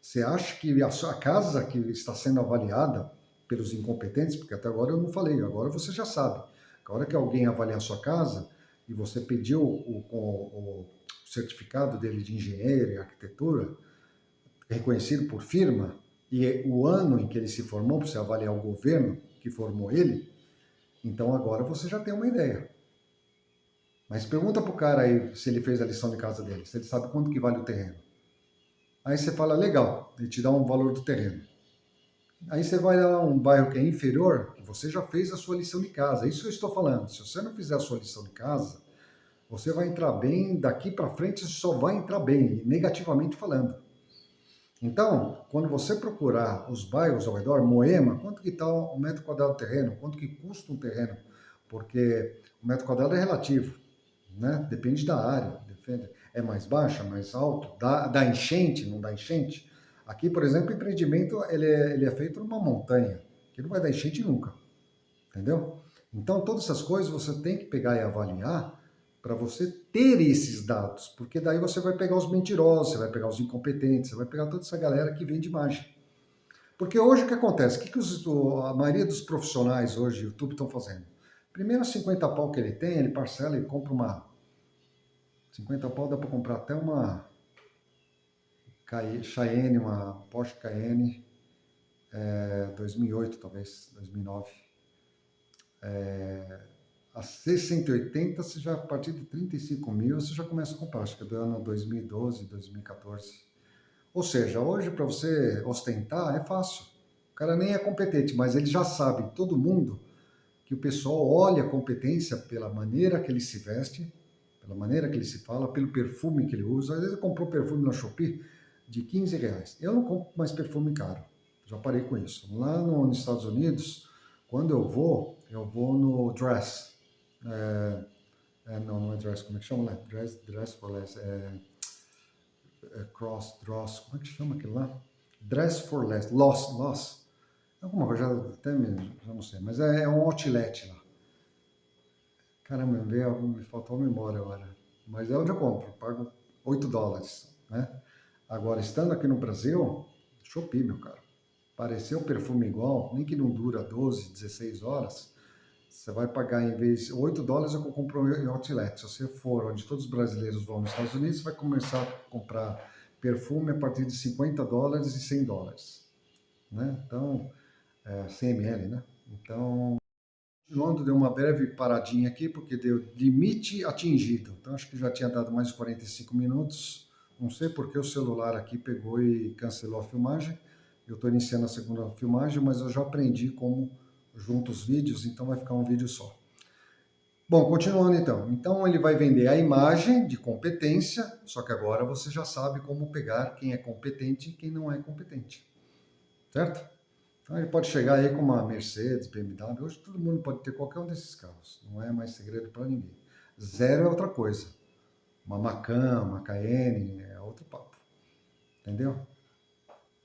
você acha que a sua casa que está sendo avaliada pelos incompetentes, porque até agora eu não falei, agora você já sabe. A hora que alguém avaliar a sua casa e você pediu o certificado dele de engenheiro e arquitetura, reconhecido por firma, e o ano em que ele se formou, para você avaliar o governo que formou ele, então agora você já tem uma ideia. Mas pergunta pro cara aí se ele fez a lição de casa dele, se ele sabe quanto que vale o terreno. Aí você fala, legal, ele te dá um valor do terreno. Aí você vai lá um bairro que é inferior, você já fez a sua lição de casa. É isso que eu estou falando. Se você não fizer a sua lição de casa, você vai entrar bem, daqui para frente você só vai entrar bem, negativamente falando. Então, quando você procurar os bairros ao redor, Moema, quanto que está o metro quadrado do terreno? Quanto que custa um terreno? Porque o metro quadrado é relativo, né? Depende da área. É mais baixa, mais alto? Dá enchente, não dá enchente? Aqui, por exemplo, o empreendimento ele é feito numa montanha, que não vai dar enchente nunca, entendeu? Então, todas essas coisas você tem que pegar e avaliar para você ter esses dados, porque daí você vai pegar os mentirosos, você vai pegar os incompetentes, você vai pegar toda essa galera que vende imagem. Porque hoje o que acontece? O que a maioria dos profissionais hoje, YouTube, estão fazendo? Primeiro, 50 pau que ele tem, ele parcela e compra uma. 50 pau dá para comprar até uma Cayenne, uma Porsche Cayenne 2008, talvez, 2009. A C180, você já, a partir de 35 mil, você já começa a comprar, acho que é do ano 2012, 2014. Ou seja, hoje para você ostentar é fácil. O cara nem é competente, mas ele já sabe, todo mundo, que o pessoal olha a competência pela maneira que ele se veste, pela maneira que ele se fala, pelo perfume que ele usa. Às vezes ele comprou perfume na Shopee de 15 reais. Eu não compro mais perfume caro, já parei com isso. Lá nos Estados Unidos, quando eu vou no Dress. Não é Dress, como é que chama lá? Dress for Less. Dross, como é que chama aquilo lá? Dress for Less, Loss. Alguma coisa, até mesmo, já não sei, mas é um outlet lá. Caramba, me faltou a memória agora. Mas é onde eu compro, pago $8, né? Agora, estando aqui no Brasil, Shopee, meu caro. Pareceu perfume igual, nem que não dura 12, 16 horas, você vai pagar, em vez de $8, eu compro em outlet. Se você for onde todos os brasileiros vão nos Estados Unidos, você vai começar a comprar perfume a partir de $50 e $100, né? Então, 100 ml, né? Então, continuando, deu uma breve paradinha aqui, porque deu limite atingido. Então, acho que já tinha dado mais de 45 minutos. Não sei porque o celular aqui pegou e cancelou a filmagem. Eu estou iniciando a segunda filmagem, mas eu já aprendi como junto os vídeos, então vai ficar um vídeo só. Bom, continuando então. Então, ele vai vender a imagem de competência, só que agora você já sabe como pegar quem é competente e quem não é competente. Certo? Então ele pode chegar aí com uma Mercedes, BMW, hoje todo mundo pode ter qualquer um desses carros, não é mais segredo para ninguém. Zero é outra coisa, uma Macan, uma Cayenne, é outro papo, entendeu?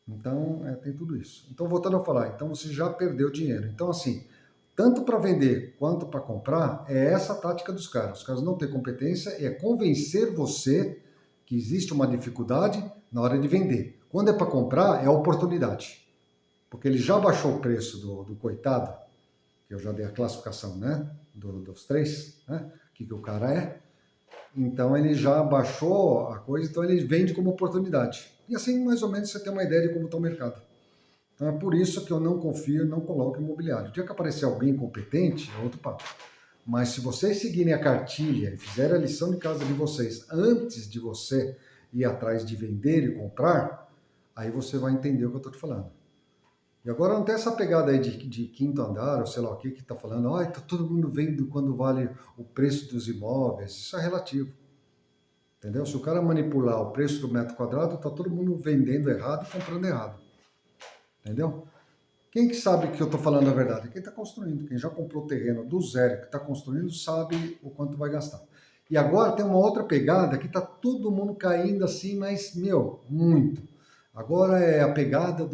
Então tem tudo isso. Então voltando a falar, então você já perdeu dinheiro. Então assim, tanto para vender quanto para comprar, é essa a tática dos caras. Os caras não têm competência, é convencer você que existe uma dificuldade na hora de vender. Quando é para comprar, é oportunidade. Porque ele já baixou o preço do coitado, que eu já dei a classificação, né? Dos três, né? Que o cara é. Então ele já baixou a coisa, então ele vende como oportunidade. E assim, mais ou menos, você tem uma ideia de como está o mercado. Então é por isso que eu não confio e não coloco imobiliário. O dia que aparecer alguém competente, é outro papo. Mas se vocês seguirem a cartilha e fizerem a lição de casa de vocês antes de você ir atrás de vender e comprar, aí você vai entender o que eu estou te falando. E agora não tem essa pegada aí de quinto andar, ou sei lá o que está falando, tá todo mundo vendo quando vale o preço dos imóveis. Isso é relativo. Entendeu? Se o cara manipular o preço do metro quadrado, tá todo mundo vendendo errado e comprando errado. Entendeu? Quem que sabe que eu estou falando a verdade? Quem está construindo. Quem já comprou o terreno do zero, que está construindo, sabe o quanto vai gastar. E agora tem uma outra pegada que está todo mundo caindo assim, mas, muito. Agora é a pegada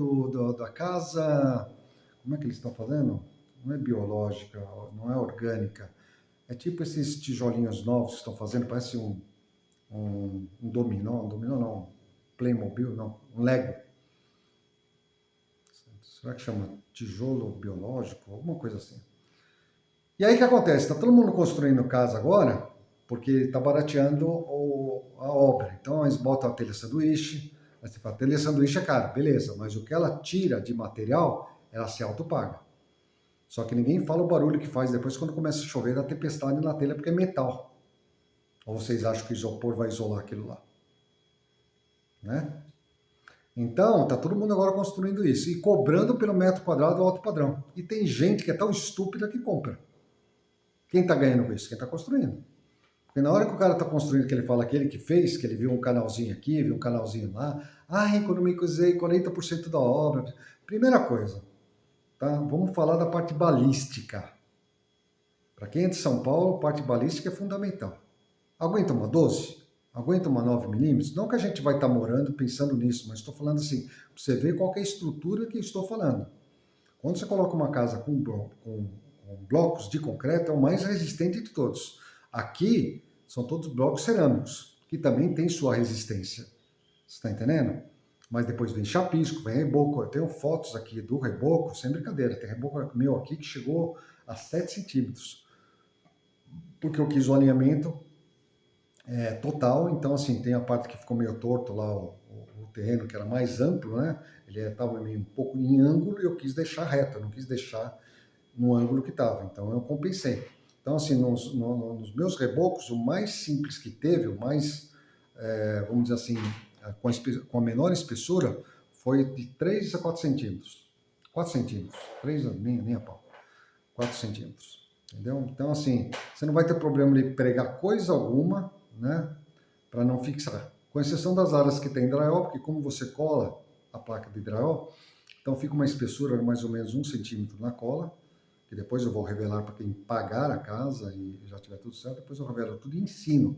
da casa. Como é que eles estão fazendo? Não é biológica, não é orgânica. É tipo esses tijolinhos novos que estão fazendo, parece um dominó não, Playmobil, não, um Lego. Será que chama tijolo biológico? Alguma coisa assim. E aí o que acontece? Está todo mundo construindo casa agora porque está barateando a obra. Então eles botam a telha sanduíche. Aí você fala, telha sanduíche é cara, beleza, mas o que ela tira de material, ela se autopaga. Só que ninguém fala o barulho que faz depois quando começa a chover da tempestade na telha, porque é metal. Ou vocês acham que o isopor vai isolar aquilo lá? Né? Então, tá todo mundo agora construindo isso e cobrando pelo metro quadrado alto padrão. E tem gente que é tão estúpida que compra. Quem está ganhando com isso? Quem está construindo. Porque na hora que o cara está construindo, que ele fala aquele que fez, que ele viu um canalzinho aqui, viu um canalzinho lá, economizei 40% da obra. Primeira coisa, tá? Vamos falar da parte balística. Para quem é de São Paulo, a parte balística é fundamental. Aguenta uma 12? Aguenta uma 9 mm? Não que a gente vai estar morando pensando nisso, mas estou falando assim, para você ver qual é a estrutura que estou falando. Quando você coloca uma casa com blocos de concreto, é o mais resistente de todos. Aqui são todos blocos cerâmicos, que também tem sua resistência. Você está entendendo? Mas depois vem chapisco, vem reboco. Eu tenho fotos aqui do reboco, sem brincadeira. Tem reboco meu aqui que chegou a 7 centímetros. Porque eu quis o alinhamento total. Então, assim, tem a parte que ficou meio torto lá, o terreno que era mais amplo, né? Ele estava meio um pouco em ângulo e eu quis deixar reto, eu não quis deixar no ângulo que estava. Então, eu compensei. Então, assim, nos meus rebocos, o mais simples que teve, o mais, vamos dizer assim, com a menor espessura, foi de 3 a 4 centímetros. 4 centímetros. 3, nem a pau. 4 centímetros. Entendeu? Então, assim, você não vai ter problema de pregar coisa alguma, né? Para não fixar. Com exceção das áreas que tem drywall, porque como você cola a placa de drywall, então fica uma espessura de mais ou menos 1 centímetro na cola, que depois eu vou revelar para quem pagar a casa e já tiver tudo certo, depois eu revelo tudo e ensino.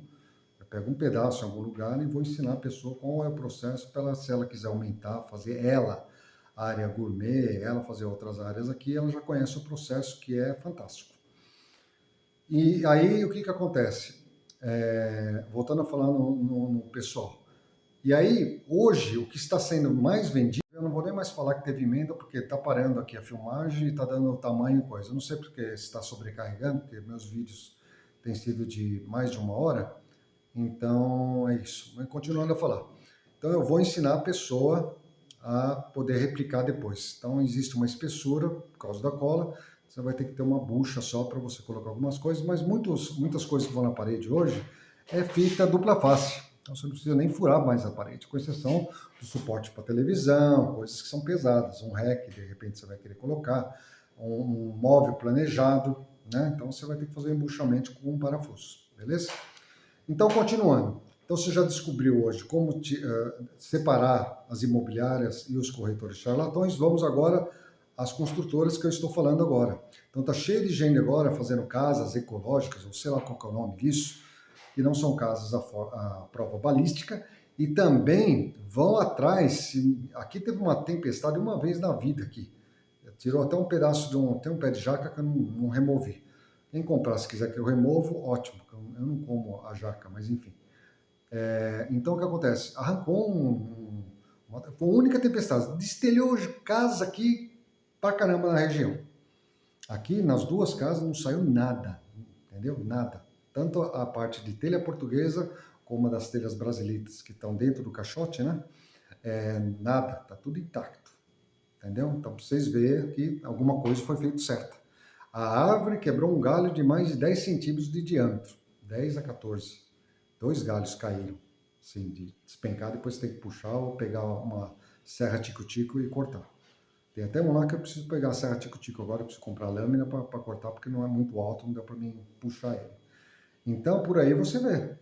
Eu pego um pedaço em algum lugar e vou ensinar a pessoa qual é o processo para ela, se ela quiser aumentar, fazer ela a área gourmet, ela fazer outras áreas aqui, ela já conhece o processo, que é fantástico. E aí, o que acontece? Voltando a falar no pessoal. E aí, hoje, o que está sendo mais vendido, eu não vou nem mais falar que teve emenda, porque está parando aqui a filmagem e está dando tamanho e coisa. Eu não sei porque está sobrecarregando, porque meus vídeos têm sido de mais de 1 hora. Então, é isso. Mas continuando a falar. Então, eu vou ensinar a pessoa a poder replicar depois. Então, existe uma espessura, por causa da cola, você vai ter que ter uma bucha só para você colocar algumas coisas, mas muitas coisas que vão na parede hoje é fita dupla face. Então você não precisa nem furar mais a parede, com exceção do suporte para televisão, coisas que são pesadas, um rack, de repente você vai querer colocar, um móvel planejado, né? Então você vai ter que fazer um embuchamento com um parafuso, beleza? Então, continuando. Então, você já descobriu hoje como separar as imobiliárias e os corretores charlatões. Vamos agora às construtoras que eu estou falando agora. Então, está cheio de gente agora fazendo casas ecológicas, ou sei lá qual é o nome disso, que não são casas à prova balística, e também vão atrás. Aqui teve uma tempestade uma vez na vida aqui. Tirou até um pedaço tem um pé de jaca que eu não removi. Quem comprar, se quiser que eu removo, ótimo. Eu não como a jaca, mas enfim. Então, o que acontece? Arrancou foi a única tempestade. Destelhou casa aqui pra caramba na região. Aqui, nas duas casas, não saiu nada. Entendeu? Nada. Tanto a parte de telha portuguesa, como a das telhas brasileiras, que estão dentro do caixote, né? Nada. Tá tudo intacto. entendeu? Então, para vocês verem que alguma coisa foi feita certa. A árvore quebrou um galho de mais de 10 centímetros de diâmetro, 10 a 14. Dois galhos caíram, assim, de despencar, depois você tem que puxar ou pegar uma serra tico-tico e cortar. Tem até um lá que eu preciso pegar a serra tico-tico agora, eu preciso comprar lâmina para cortar, porque não é muito alto, não dá para mim puxar ele. Então, por aí você vê.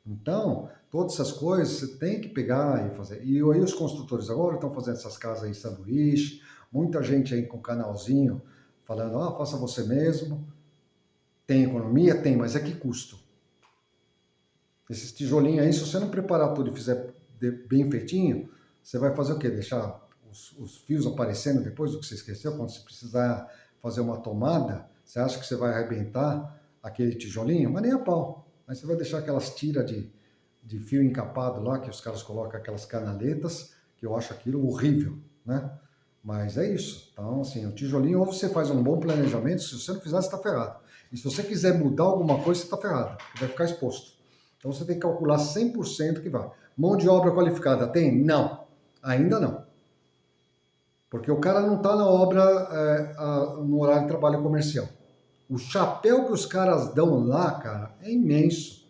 Então, todas essas coisas você tem que pegar e fazer. E aí os construtores agora estão fazendo essas casas aí sanduíche, muita gente aí com canalzinho falando, faça você mesmo. Tem economia? Tem, mas é que custo? Esses tijolinhos aí, se você não preparar tudo e fizer bem feitinho, você vai fazer o quê? Deixar os fios aparecendo depois do que você esqueceu? Quando você precisar fazer uma tomada, você acha que você vai arrebentar aquele tijolinho? Mas nem a pau. Aí você vai deixar aquelas tiras de fio encapado lá, que os caras colocam aquelas canaletas, que eu acho aquilo horrível, né? Mas é isso. Então, assim, o tijolinho, ou você faz um bom planejamento, se você não fizer, você está ferrado. E se você quiser mudar alguma coisa, você está ferrado, vai ficar exposto. Então você tem que calcular 100% que vai. Mão de obra qualificada tem? Não, ainda não. Porque o cara não está na obra no horário de trabalho comercial. O chapéu que os caras dão lá, cara, é imenso.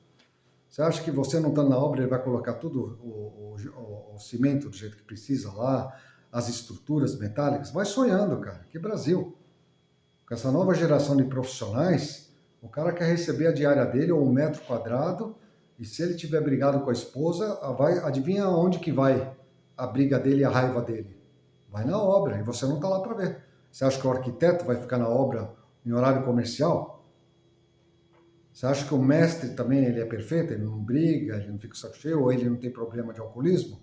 Você acha que você não está na obra, ele vai colocar tudo, o cimento do jeito que precisa lá, as estruturas metálicas? Vai sonhando, cara. Que Brasil. Com essa nova geração de profissionais, o cara quer receber a diária dele ou um metro quadrado, e se ele tiver brigado com a esposa, adivinha onde que vai a briga dele e a raiva dele? Vai na obra, e você não está lá para ver. Você acha que o arquiteto vai ficar na obra em horário comercial? Você acha que o mestre também ele é perfeito? Ele não briga, ele não fica saco cheio, ou ele não tem problema de alcoolismo?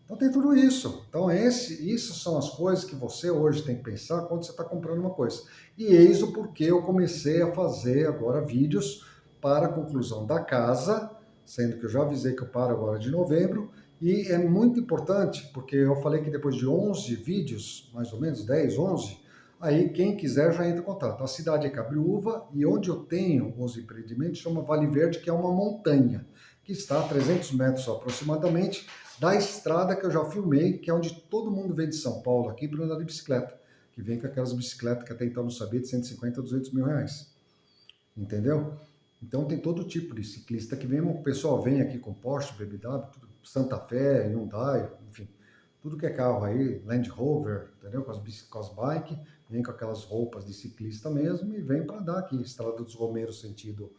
Então tem tudo isso. Então isso são as coisas que você hoje tem que pensar quando você está comprando uma coisa. E eis o porquê eu comecei a fazer agora vídeos para a conclusão da casa, sendo que eu já avisei que eu paro agora de novembro, e é muito importante, porque eu falei que depois de 11 vídeos, mais ou menos 10, 11, aí quem quiser já entra em contato. A cidade é Cabriúva e onde eu tenho os empreendimentos chama Vale Verde, que é uma montanha, que está a 300 metros aproximadamente da estrada que eu já filmei, que é onde todo mundo vem de São Paulo aqui para andar de bicicleta, que vem com aquelas bicicletas que até então não sabia, de 150 a 200 mil reais. Entendeu? Então tem todo tipo de ciclista que vem, o pessoal vem aqui com Porsche, BMW, tudo, Santa Fe, Hyundai, enfim, tudo que é carro aí, Land Rover, entendeu? Com as bikes, vem com aquelas roupas de ciclista mesmo e vem para andar aqui, Estrada dos Romeiros, sentido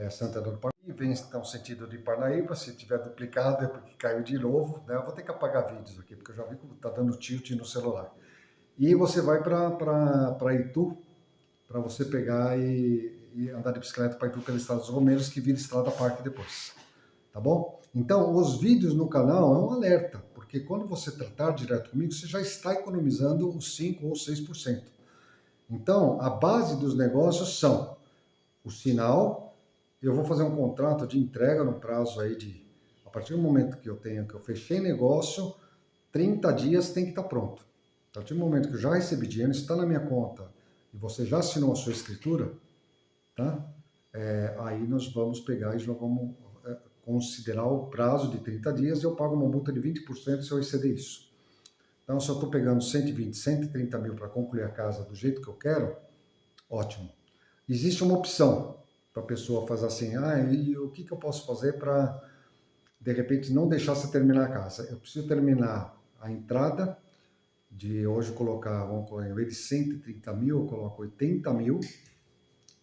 Santana do Parnaíba, e vem então sentido de Parnaíba, se tiver duplicado é porque caiu de novo, né? Eu vou ter que apagar vídeos aqui, porque eu já vi que tá dando tilt no celular. E você vai para Itu, para você pegar e andar de bicicleta para Itu pela Estrada dos Romeiros, que vira Estrada Parque depois. Tá bom? Então, os vídeos no canal é um alerta, porque quando você tratar direto comigo, você já está economizando os 5 ou 6%. Então, a base dos negócios são o sinal, eu vou fazer um contrato de entrega no prazo aí de, a partir do momento que eu fechei negócio, 30 dias tem que estar pronto. A partir do momento que eu já recebi dinheiro, está na minha conta e você já assinou a sua escritura, tá? Aí nós vamos pegar e já vamos considerar o prazo de 30 dias e eu pago uma multa de 20% se eu exceder isso. Então, se eu estou pegando 120, 130 mil para concluir a casa do jeito que eu quero, ótimo. Existe uma opção para a pessoa fazer assim, e o que eu posso fazer para, de repente, não deixar você terminar a casa? Eu preciso terminar a entrada, de hoje colocar, vamos colocar, em vez de 130 mil, eu coloco 80 mil,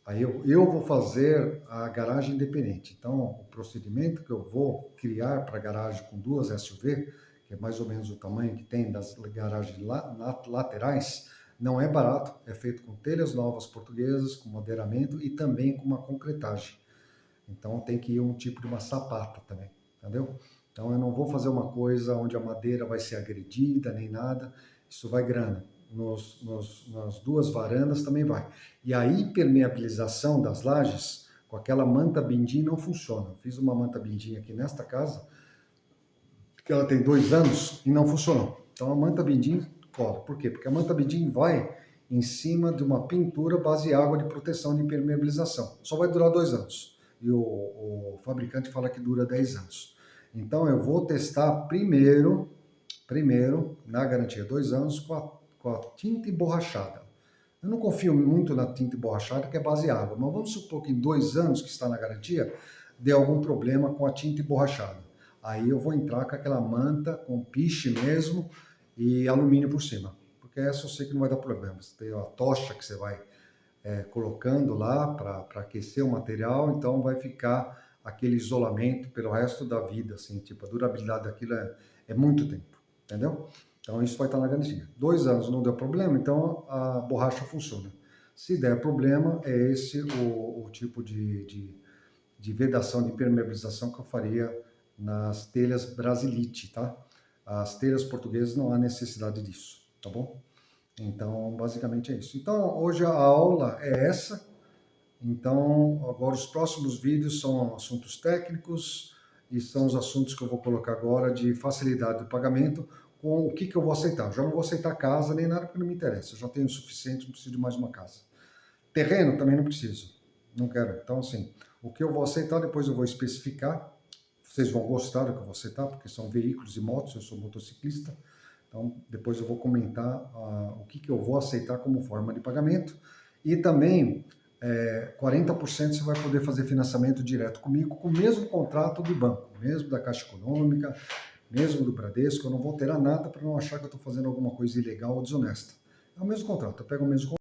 aí eu vou fazer a garagem independente. Então, o procedimento que eu vou criar para a garagem com duas SUV, que é mais ou menos o tamanho que tem das garagens laterais, não é barato, é feito com telhas novas portuguesas, com madeiramento e também com uma concretagem. Então tem que ir um tipo de uma sapata também, entendeu? Então eu não vou fazer uma coisa onde a madeira vai ser agredida nem nada, isso vai grana. Nas duas varandas também vai. E a impermeabilização das lajes, com aquela manta bindim não funciona. Eu fiz uma manta bindim aqui nesta casa, que ela tem 2 anos e não funcionou. Então a manta bindim cola. Por quê? Porque a manta bindim vai em cima de uma pintura base água de proteção de impermeabilização. Só vai durar 2 anos. E o fabricante fala que dura 10 anos. Então eu vou testar primeiro na garantia 2 anos, com a com a tinta emborrachada. Eu não confio muito na tinta emborrachada, que é base água, mas vamos supor que em 2 anos que está na garantia, dê algum problema com a tinta emborrachada. Aí eu vou entrar com aquela manta, com piche mesmo e alumínio por cima, porque essa eu sei que não vai dar problema. Você tem a tocha que você vai colocando lá para aquecer o material, então vai ficar aquele isolamento pelo resto da vida, assim, tipo, a durabilidade daquilo é muito tempo, entendeu? Então isso vai estar na garantia. 2 anos não deu problema, então a borracha funciona. Se der problema, é esse o tipo de vedação, de impermeabilização que eu faria nas telhas Brasilite, tá? As telhas portuguesas não há necessidade disso, tá bom? Então, basicamente é isso. Então, hoje a aula é essa. Então, agora os próximos vídeos são assuntos técnicos e são os assuntos que eu vou colocar agora de facilidade do pagamento com o que eu vou aceitar. Eu já não vou aceitar casa nem nada porque não me interessa. Eu já tenho o suficiente, não preciso de mais uma casa. Terreno também não preciso. Não quero. Então, assim, o que eu vou aceitar, depois eu vou especificar. Vocês vão gostar do que eu vou aceitar, porque são veículos e motos, eu sou motociclista. Então, depois eu vou comentar o que eu vou aceitar como forma de pagamento. E também, 40% você vai poder fazer financiamento direto comigo, com o mesmo contrato de banco, mesmo da Caixa Econômica, mesmo do Bradesco. Eu não vou alterar nada para não achar que eu estou fazendo alguma coisa ilegal ou desonesta. É o mesmo contrato, eu pego o mesmo contrato.